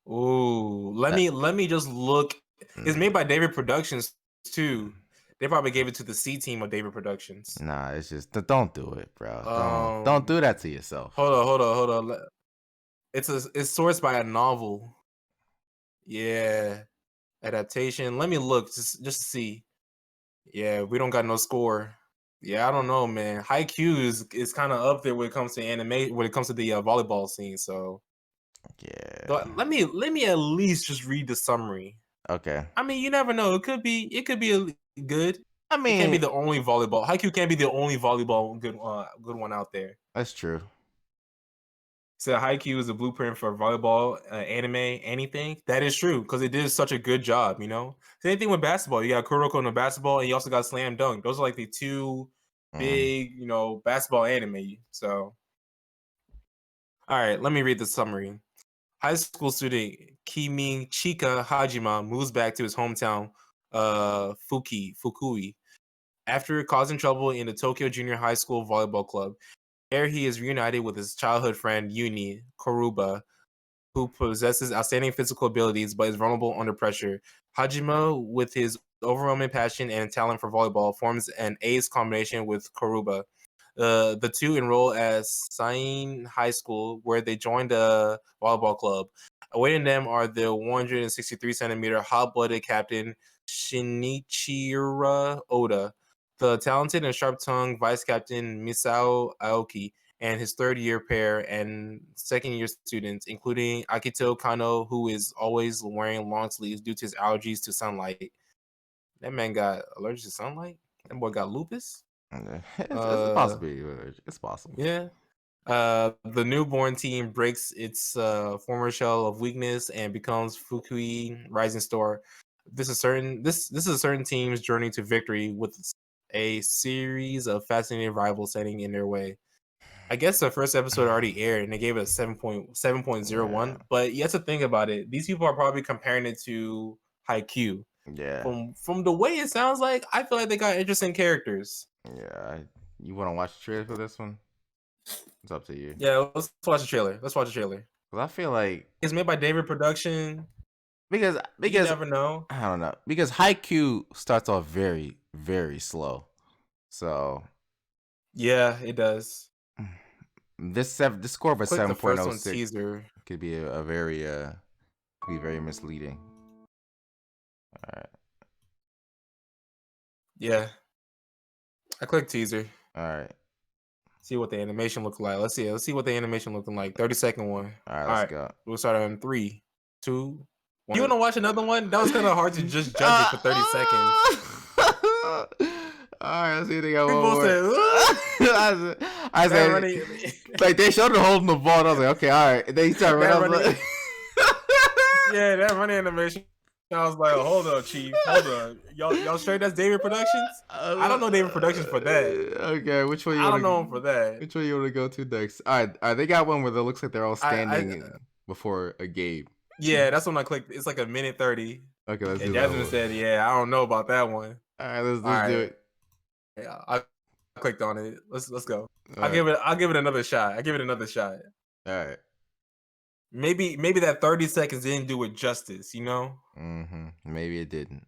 Ooh. Let That, me just look. It's made mm, by David Productions too. They probably gave it to the C team of David Productions. nah, it's just don't do it, bro. Don't Um do that to yourself. hold on. It's sourced by a novel. Yeah, adaptation. Let me look just to see. Yeah, we don't got no score. Yeah, I don't know, man. Haikyuu is kind of up there when it comes to anime, when it comes to the volleyball scene. So Yeah. let me at least just read the summary. Okay. I mean, you never know. It could be good. I It can't be mean, the only volleyball. Haikyuu can't be the only volleyball good one out there. that's true. So Haikyuu is a blueprint for volleyball, anime, anything. That is true because it did such a good job. You know, same thing with basketball. You got Kuroko in the basketball, and you also got Slam Dunk. Those are like the two Mm, big, basketball anime. So, all right, let me read the summary. High school student Kimi Chika Hajima moves back to his hometown, Fukui, after causing trouble in the Tokyo Junior High School volleyball club. There, he is reunited with his childhood friend Yuni Koruba, who possesses outstanding physical abilities but is vulnerable under pressure. Hajime, with his overwhelming passion and talent for volleyball, forms an ace combination with Koruba. The two enroll at Sain High School, where they join the volleyball club. Awaiting them are the 163-centimeter hot-blooded captain Shinichira Oda, the talented and sharp-tongued vice captain Misao Aoki, and his third-year pair and second-year students, including Akito Kano, who is always wearing long sleeves due to his allergies to sunlight. That man got allergic to sunlight. That boy got lupus. yeah. It's a Uh, possibility. It's possible. yeah. The newborn team breaks its former shell of weakness and becomes Fukui Rising Star. This is a certain team's journey to victory with a series of fascinating rivals setting in their way. I guess the first episode already aired and they gave it a 7.7.01. Yeah. But you have to think about it. These people are probably comparing it to Haikyuu. Yeah. From the way it sounds like, I feel like they got interesting characters. Yeah. You want to watch the trailer for this one? It's up to you. Yeah, let's watch the trailer. Let's watch the trailer. Cause I feel like It's made by David Production. You because never know. I don't know, because Haikyuu starts off very very slow. So Yeah, it does. this score of a Click the first one 7.06 teaser. could be a very could be very misleading. All right. Yeah, I clicked teaser. All right. See what the animation look like. Let's see. Let's see what the animation looking like. 30-second one. All right, All let's right. go. We'll start on 3, 2, 1. You want to watch another one? That was kind of hard to just judge it for 30 seconds. All right, let's see if they got We one both more. said, I that said, running, like they showed her holding the ball. And I was like, okay, all right. And then he started that running. running, yeah, that running animation. I was like, hold up, Chief, hold up. Y'all straight? That's David Productions? I don't know David Productions for that. Okay, which one you I want don't know him for that. Which one you want to go to next? All right, they got one where it looks like they're all standing before a game. Yeah, that's when I clicked. It's like a minute 30. Okay, let's And do that Jasmine one. said, yeah, I don't know about that one. All right, let's do it. Yeah, I clicked on it. Let's go. All I'll give it another shot. I give it another shot. All right. Maybe that 30 seconds didn't do it justice, you know? Maybe it didn't.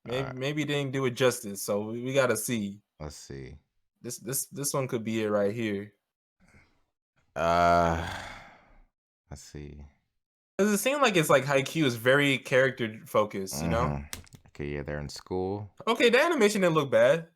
Maybe it didn't do it justice. So we gotta see. Let's see. This one could be it right here. Let's see. Does it seem like it's like Haikyuu is very character focused, you know? Okay, yeah, they're in school. Okay, the animation didn't look bad.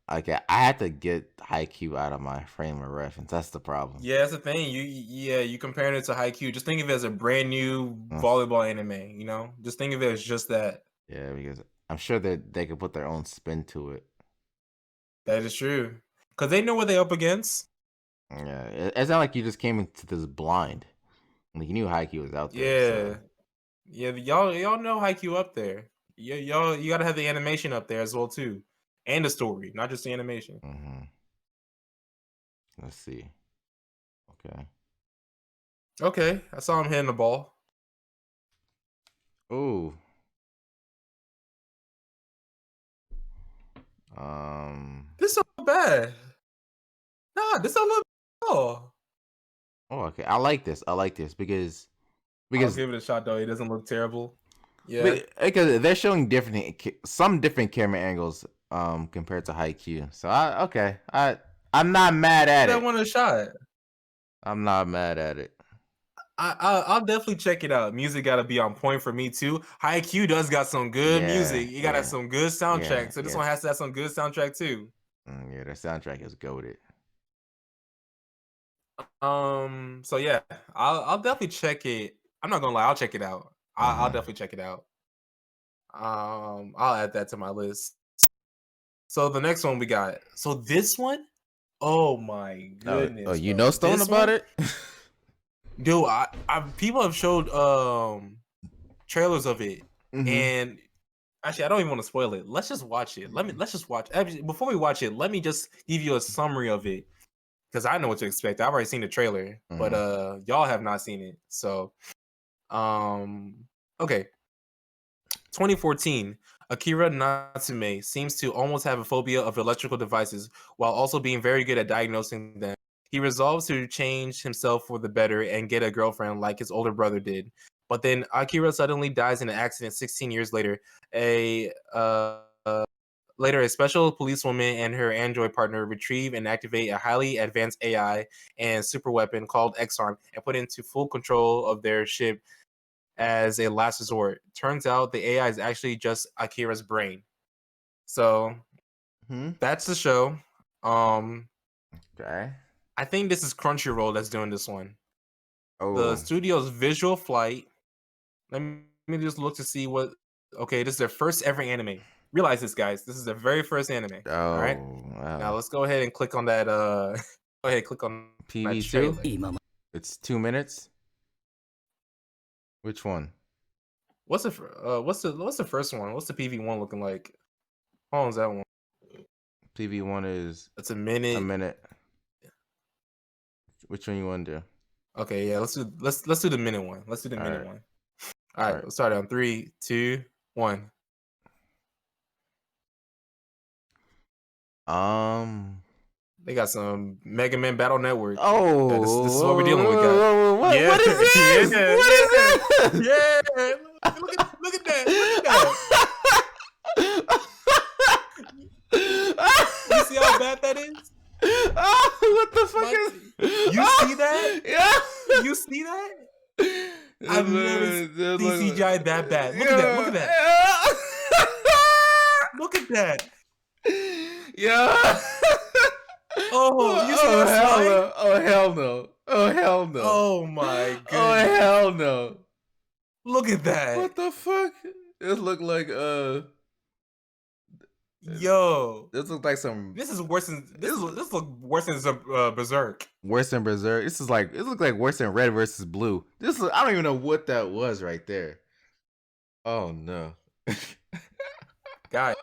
Okay, I had to get Haikyuu out of my frame of reference. That's the problem. Yeah, that's the thing. You comparing it to Haikyuu. Just think of it as a brand new volleyball anime, you know? Just think of it as just that. Yeah, because I'm sure that they could put their own spin to it. That is true. Because they know what they're up against. Yeah, it's not like you just came into this blind. Like you knew Haikyuu was out there. Yeah. So. Yeah, y'all know Haikyuu up there. Yeah, you gotta have the animation up there as well too. And the story, not just the animation. Let's see. Okay. Okay, I saw him hitting the ball. Ooh. This is not bad. Nah, this don't look bad. Oh, okay. I like this because I'll give it a shot though. It doesn't look terrible. Yeah, because they're showing some different camera angles compared to Haikyuu. So I'm not mad at it. That one a shot. I'm not mad at it. I'll definitely check it out. Music got to be on point for me too. Haikyuu does got some good music. You got to have some good soundtrack. So this one has to have some good soundtrack too. Yeah, the soundtrack is goated. So yeah, I'll definitely check it. I'm not gonna lie, I'll check it out. I'll definitely check it out. I'll add that to my list. So the next one we got. So this one, oh my goodness. Oh, you know Stone about it? Dude, I people have showed trailers of it, and actually I don't even want to spoil it. Let's just watch it. Let's just watch. Before we watch it, let me just give you a summary of it because I know what to expect. I've already seen the trailer, but y'all have not seen it. So, okay. 2014, Akira Natsume seems to almost have a phobia of electrical devices while also being very good at diagnosing them. He resolves to change himself for the better and get a girlfriend like his older brother did. But then Akira suddenly dies in an accident 16 years later. A special policewoman and her android partner retrieve and activate a highly advanced AI and super weapon called X-Arm and put into full control of their ship as a last resort. Turns out the AI is actually just Akira's brain. So that's the show. Okay. I think this is Crunchyroll that's doing this one. Oh. The studio's Visual Flight. Let me just look to see what. Okay, this is their first ever anime. Realize this, guys. This is their very first anime. All right. Wow. Now let's go ahead and click on that. Go ahead, click on PV2. It's 2 minutes. Which one? What's the first one? What's the PV1 looking like? How long is that one? PV1 is. It's a minute. A minute. Which one you want to do? Okay, yeah, let's do the minute one. Let's do the minute one. All right, let's start on 3, 2, 1. They got some Mega Man Battle Network. Yeah, this is what we're dealing with, guys. Oh, Yeah, what is yeah, this? What is yeah, this? yeah. Look at that. Look at that. You see how bad that is? What the fuck Like, is? you see that? Yeah. You see that? This I've never look, this seen look, CGI that bad. Look at that. Look yeah. at that. Look at that. Yeah. Oh, you see Oh that hell slide? no! Oh hell no! Oh hell no! Oh my Oh goodness. hell no! Look at that. What the fuck? This look like Yo. this look like some This is worse than this look worse than Berserk. worse than Berserk. This is like it look like worse than Red versus Blue. I don't even know what that was right there. Oh no. Guys.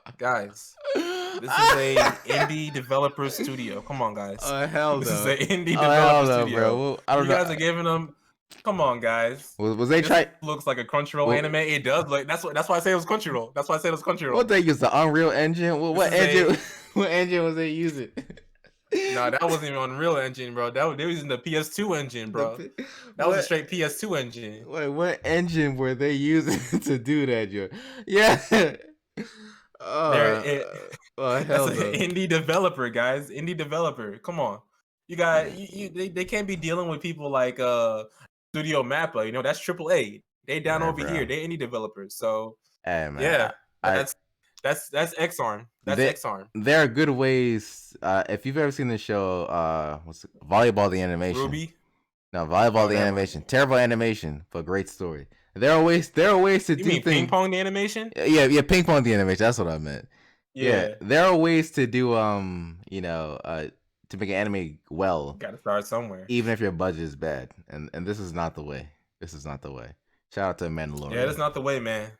This is a indie developer studio. Come on, guys. Oh hell This is no. an indie Oh developer hell no, studio. bro. Well, I don't You know. guys are giving them. Come on, guys. Was they This trying? looks like a Crunchyroll anime. It does look. That's why I say it was Crunchyroll. That's why I said it was Crunchyroll. What they use, the Unreal Engine? What This is engine? What engine was they using? No, that wasn't even Unreal Engine, bro. They were using the PS2 engine, bro. That was a straight PS2 engine. Wait, what engine were they using to do that, Joe? Yeah. Oh hell That's no. an indie developer, guys. Indie developer. Come on. You got they can't be dealing with people like Studio Mappa. You know, that's AAA. They down Right, over bro. here. They indie developers. So Hey, man, yeah, I that's X-Arm. That's They- X-Arm. there are good ways. If you've ever seen the show, what's it, Volleyball the Animation? Ruby. No, Volleyball the never. Animation. Terrible animation, but great story. There are ways to You do mean things. ping pong the animation? Yeah, ping pong the animation. That's what I meant. Yeah. There are ways to do to make an anime well, Got to start somewhere. even if your budget is bad. And this is not the way. This is not the way. Shout out to Mandalorian. Yeah, that's not the way, man.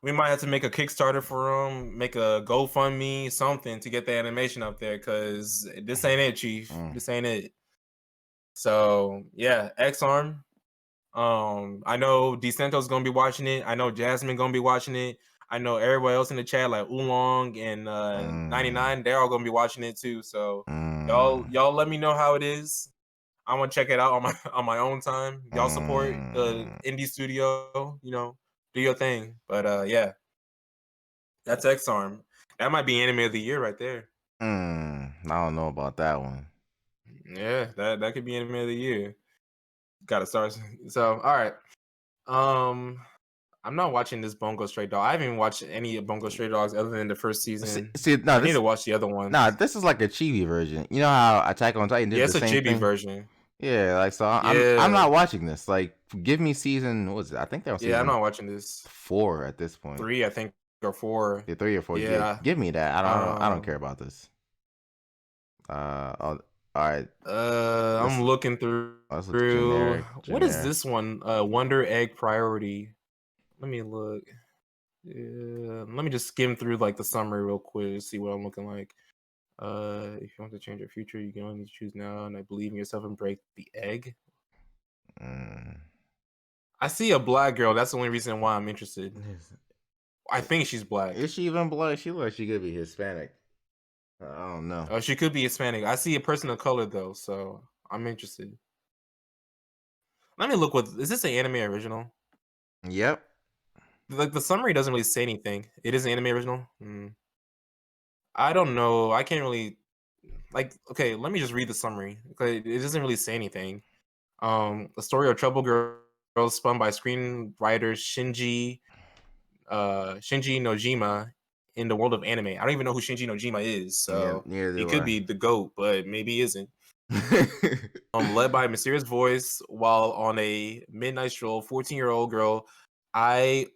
We might have to make a Kickstarter for them, make a GoFundMe, something to get the animation up there, because this ain't it, Chief. This ain't it. So yeah, X-Arm. I know Dcentos gonna be watching it. I know Jasmine gonna be watching it. I know everybody else in the chat, like Oolong and 99, they're all gonna be watching it too. So y'all let me know how it is. I'm gonna check it out on my own time. Y'all support the indie studio, you know, do your thing. But yeah, that's X-Arm. That might be anime of the year right there. I don't know about that one. Yeah, that could be anime of the year. Gotta start. So all right. I'm not watching this Bungo Stray Dog. I haven't even watched any Bungo Stray Dogs other than the first season. I need to watch the other one. Nah, this is like a chibi version. You know how Attack on Titan did the same thing? Yeah, it's a chibi version. Yeah, like so I'm not watching this. Like give me season, what was it? I think that was I'm not watching this. 4 at this point. 3, I think, or 4. Yeah, 3 or 4. Yeah. Give me that. I don't care about this. All right. I'm looking through. Generic. What is this one? Wonder Egg Priority. Let me look. Let me just skim through like the summary real quick to see what I'm looking like. If you want to change your future, you can only choose now, and I believe in yourself and break the egg. I see a black girl. That's the only reason why I'm interested. I think she's black. Is she even black? She looks like she could be Hispanic. I don't know. Oh, she could be Hispanic. I see a person of color though, so I'm interested. Let me look. Is this an anime original? Yep. Like the summary doesn't really say anything. It is an anime original. I don't know. I can't really okay, let me just read the summary. It doesn't really say anything. The story of troubled girls spun by screenwriter Shinji Nojima in the world of anime. I don't even know who Shinji Nojima is, so he could be the GOAT, but maybe he isn't. Led by a mysterious voice while on a midnight stroll, 14-year-old girl Ai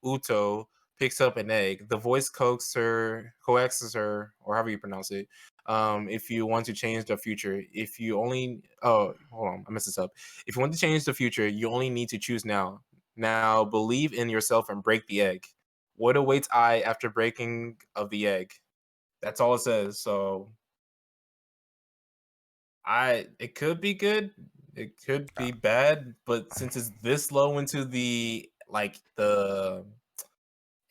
Uto picks up an egg. The voice coaxes her, or however you pronounce it. If you want to change the future, if you only hold on, I messed this up. If you want to change the future, you only need to choose now. Now believe in yourself and break the egg. What awaits I after breaking of the egg? That's all it says. So it could be good, it could be bad, but since it's this low into the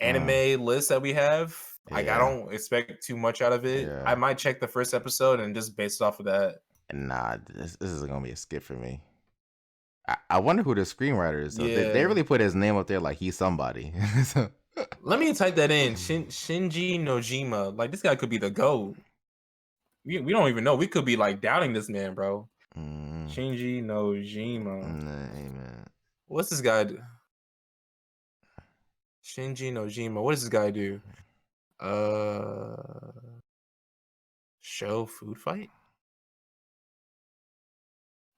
anime list that we have, Like I Yeah, don't expect too much out of it. I yeah. might check the first episode and just base it off of that. Nah, this is gonna be a skip for me. I wonder who the screenwriter is. So they Yeah. really put his name up there like he's somebody. So, Let me type that in. Shinji Nojima. Like this guy could be the GOAT. We don't even know. We could be like doubting this man, bro. mm, Shinji Nojima. nah, hey, man. What's this guy do? Shinji Nojima. What does this guy do? Show food fight?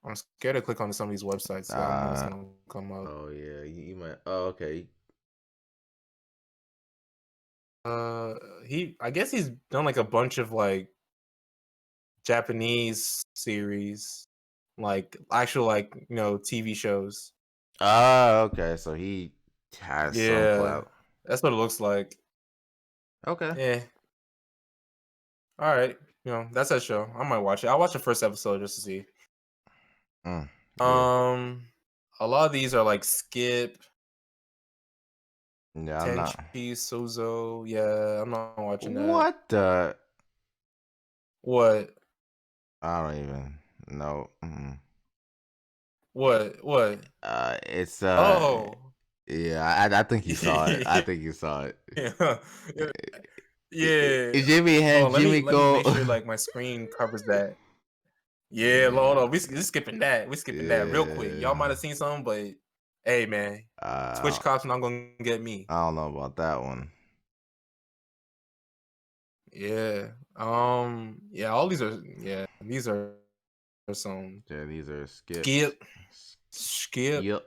I'm scared to click on some of these websites. So I don't know what's Uh, gonna come up. oh yeah, you might. Oh, okay. Uh, I guess he's done like a bunch of like Japanese series, like actual like TV shows. Oh, okay. So he has some Yeah, clout. that's what it looks like. Okay. Yeah. All right. That's that show. I might watch it. I'll watch the first episode just to see. Mm, yeah. Um, a lot of these are like Skip, Yeah, I'm not. Tenchi, Suzo. Yeah, I'm not watching that. What the? What? I don't even know. What? What? It's Oh. yeah. I think you saw it. I think you saw it. Yeah. Yeah. Jimmy Oh, had let me Jimmy let me go. make sure like my screen covers that. Yeah, hold on. We skipping that. We skipping that real quick. Y'all might Yeah. have seen something, but hey, man, Twitch cops not gonna get me. I don't know about that one. Yeah. Yeah. All these are. Yeah. These are some Yeah, these are skips. skip. Skip. Yep.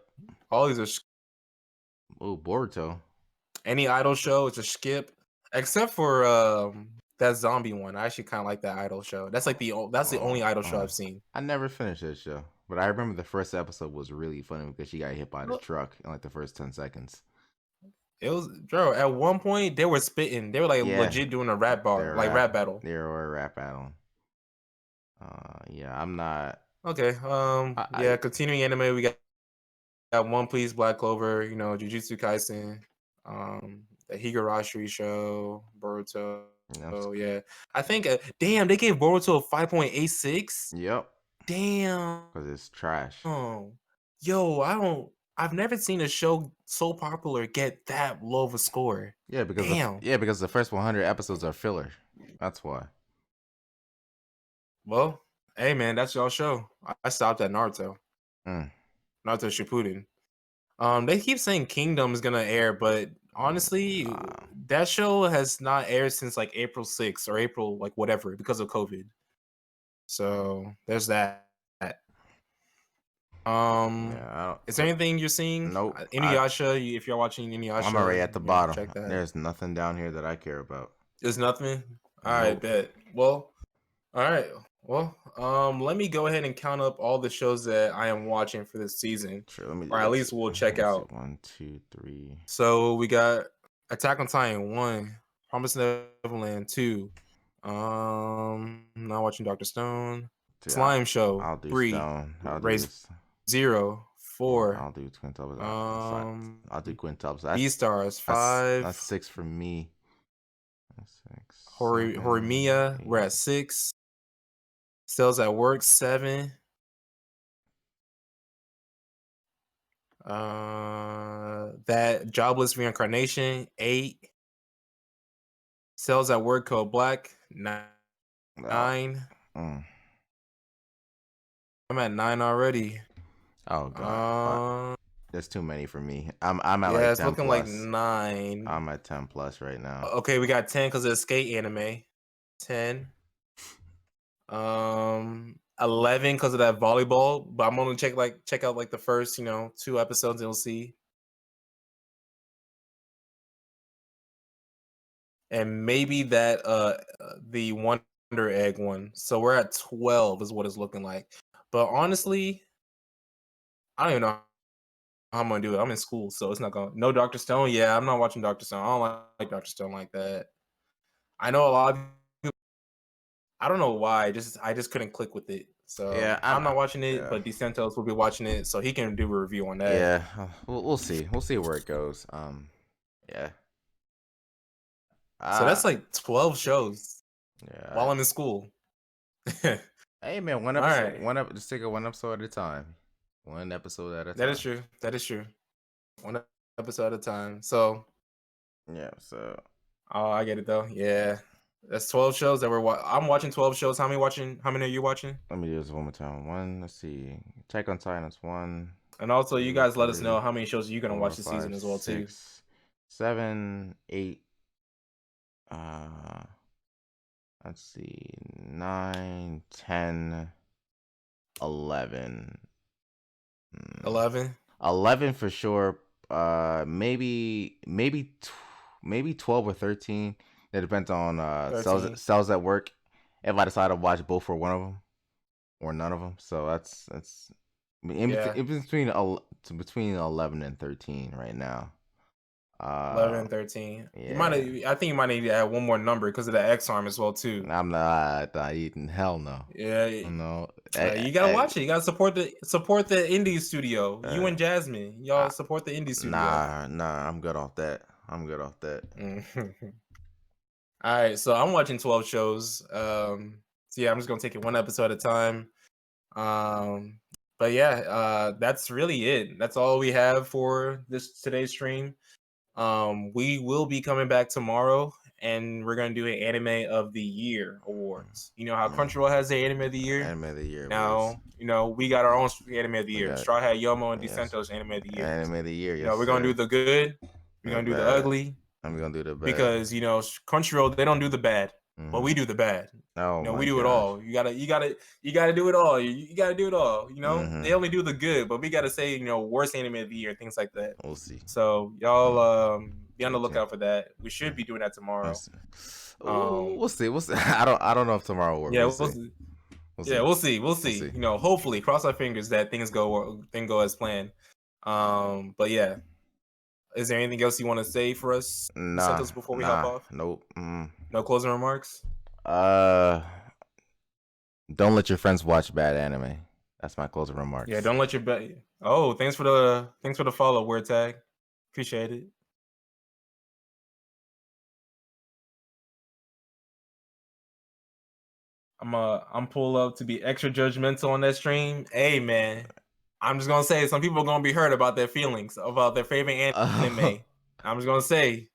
All these are Oh, Boruto. any idol show. It's a skip, except for that zombie one. I actually kind of like that idol show. That's like that's the only idol show I've seen. I never finished that show, but I remember the first episode was really funny because she got hit by the truck in like the first 10 seconds. It was, bro. At one point, they were spitting. They were like Yeah, legit doing a rap bar, like rap battle. They were a rap battle. Yeah, I'm not. Okay. Yeah. Continuing anime, we got One Piece, Black Clover. Jujutsu Kaisen. The Higurashi show, Boruto. Oh yeah, I think. Damn, they gave Boruto a 5.86. Yep. Damn. Because it's trash. Oh, yo, I've never seen a show so popular get that low of a score. Yeah, because damn. Because the first 100 episodes are filler. That's why. Well, hey man, that's y'all show. I stopped at Naruto. Naruto Shippuden. They keep saying Kingdom is gonna air, but honestly, that show has not aired since like April 6th or April like whatever because of COVID. So there's that. Is there anything you're seeing? Nope. Inuyasha, if you're watching Inuyasha, I'm already at the bottom. Check that. There's nothing down here that I care about. There's nothing. All right, bet. Well, all right. Well, let me go ahead and count up all the shows that I am watching for this season, or at least we'll check out. 1, 2, 3. So we got Attack on Titan 1, Promised Neverland 2. Not watching Dr. Stone. Slime Show I'll do 3. Stone. I'll Raise do 0 4. I'll do Quintuplets. I'll do Quintuplets. Beastars 5. That's 6 for me. 6. Horimiya, we're at 6. Cells at Work 7. That Jobless Reincarnation 8. Cells at Work Code Black 9. I'm at 9 already. Oh god, there's too many for me. I'm at like 10 it's looking plus. like 9. I'm at 10 plus right now. Okay, we got 10 because of the skate anime. 10. 11 because of that volleyball, but I'm gonna check out like the first 2 episodes and you'll see. And maybe that the Wonder Egg one. So we're at 12 is what it's looking like. But honestly, I don't even know how I'm gonna do it. I'm in school, so it's not gonna. No Dr. Stone. Yeah, I'm not watching Dr. Stone. I don't like Dr. Stone like that. I know a lot of people. I don't know why. I just couldn't click with it. So yeah, I'm not watching it, but Dcentos will be watching it, so he can do a review on that. Yeah, we'll see. We'll see where it goes. Yeah. So Uh that's like 12 shows yeah. while I'm in school. All Hey man, one episode, right. just take it one episode at a time. One episode at a That is time. true. That is true. One episode at a time. So, Yeah, so oh, I get it though. Yeah. That's 12 shows that I'm watching 12 shows. How many are you watching? let me do this one more time. One, let's see. Attack on Titans, one, And also, you two, guys let us know three, how many shows you're going to watch four, this season five, as well too. 6, 7, 8, uh let's see, 9, 10, 11. 11. 11 for sure. Maybe 12 or 13. It depends on cells 13. cells at work. If I decide to watch both or one of them or none of them, so that's Yeah. between 11 and 13 right now. 11 and 13. Yeah, I think you might need to add one more number because of the X arm as well too. I'm not eating. Hell no. Yeah. No. You gotta watch it. You gotta support the indie studio. You uh, and Jasmine, y'all support the indie studio. nah. I'm good off that. Mhm. All right, so I'm watching 12 shows. So yeah, I'm just gonna take it one episode at a time. Um, but yeah, that's really it. That's all we have for today's stream. We will be coming back tomorrow, and we're gonna do an Anime of the Year awards. You know how Crunchyroll has the Anime of the Year. Anime of the year, boys. Now, we got our own Anime of the We Year. got Straw Hat Yomo and yes. Dcentos Anime of the Year. Anime of the year, yes, We're gonna do sir. the good. We're The gonna do the bad. ugly I'm gonna do the bad. because Crunchyroll they don't do the bad, but we do the bad. Oh my We do it gosh. all. You gotta do it all. You gotta do it all. Mhm. They only do the good, but we gotta say worst anime of the year, things like that. We'll see. So y'all be on the Stay tuned. lookout for that. We should be doing that tomorrow. We'll see. I don't know if tomorrow will work. Yeah, We'll see. we'll see. Hopefully, cross our fingers that things go as planned. But yeah, is there anything else you want to say for us, Dcentos, before we hop off? Nope. No closing remarks. Don't let your friends watch bad anime. That's my closing remarks. Yeah, don't let your Oh, thanks for the follow, word tag. Appreciate it. I'm pull up to be extra judgmental on that stream. Hey man, I'm just gonna say some people are gonna be hurt about their feelings about their favorite anime. I'm just gonna say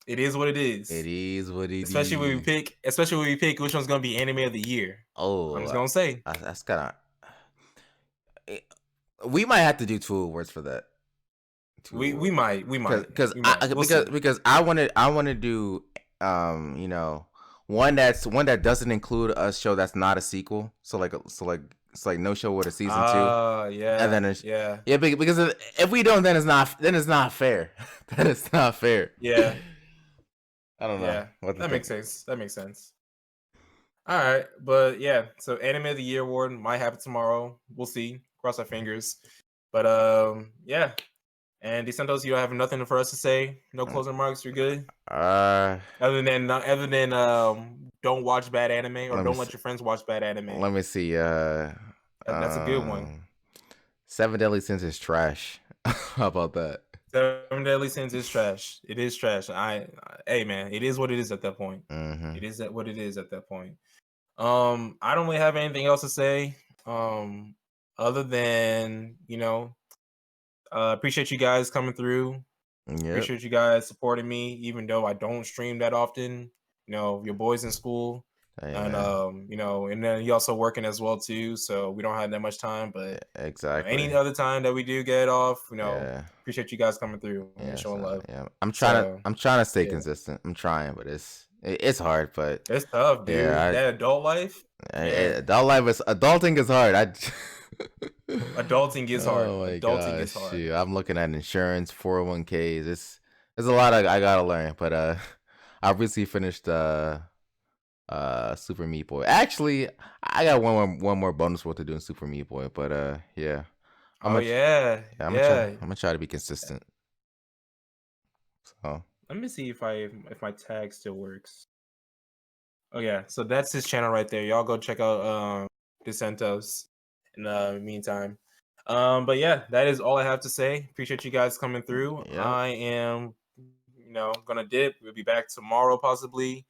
it is what it is. It is what it especially when we pick which one's gonna be anime of the year. Oh, I'm just gonna say that's kind of. We might have to do 2 awards for that. We might because I want to do one that doesn't include a show that's not a sequel. So it's like no show with a season 2. Yeah. And then yeah, because if we don't, then it's not fair. Then it's not fair. Yeah. I don't know. Yeah, that makes sense. All right, but yeah, so Anime of the Year award might happen tomorrow. We'll see. Cross our fingers. But yeah. And Dcentos, you don't have nothing for us to say. No closing remarks. You're good. Other than don't watch bad anime or don't let your friends watch bad anime. Let me see. That's a good one. 7 Deadly Sins is trash. How about that? 7 Deadly Sins is trash. It is trash. Hey man, it is what it is at that point. Mm-hmm. It is what it is at that point. I don't really have anything else to say. Other than appreciate you guys coming through. Yep. Appreciate you guys supporting me, even though I don't stream that often. Your boys in school, and and then you also working as well too. So we don't have that much time, but exactly any other time that we do get off, appreciate you guys coming through and showing love. Yeah, I'm trying to stay consistent. I'm trying, but it's hard. But it's tough, dude. That adult life. Adulting is hard. Adulting is hard. Oh my Adulting is gosh, hard. shoot. I'm looking at insurance, 401ks. There's a lot I gotta learn, but I recently finished Super Meat Boy. Actually, I got one more bonus work to do in Super Meat Boy, but yeah. I'm gonna try to be consistent. So let me see if my tag still works. Oh yeah, so that's his channel right there. Y'all go check out Dcentos in the meantime. But yeah, that is all I have to say. Appreciate you guys coming through. Yep. I am gonna dip. We'll be back tomorrow possibly.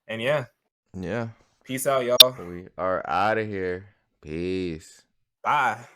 And yeah, Yeah. peace out, y'all. We are out of here. Peace. Bye.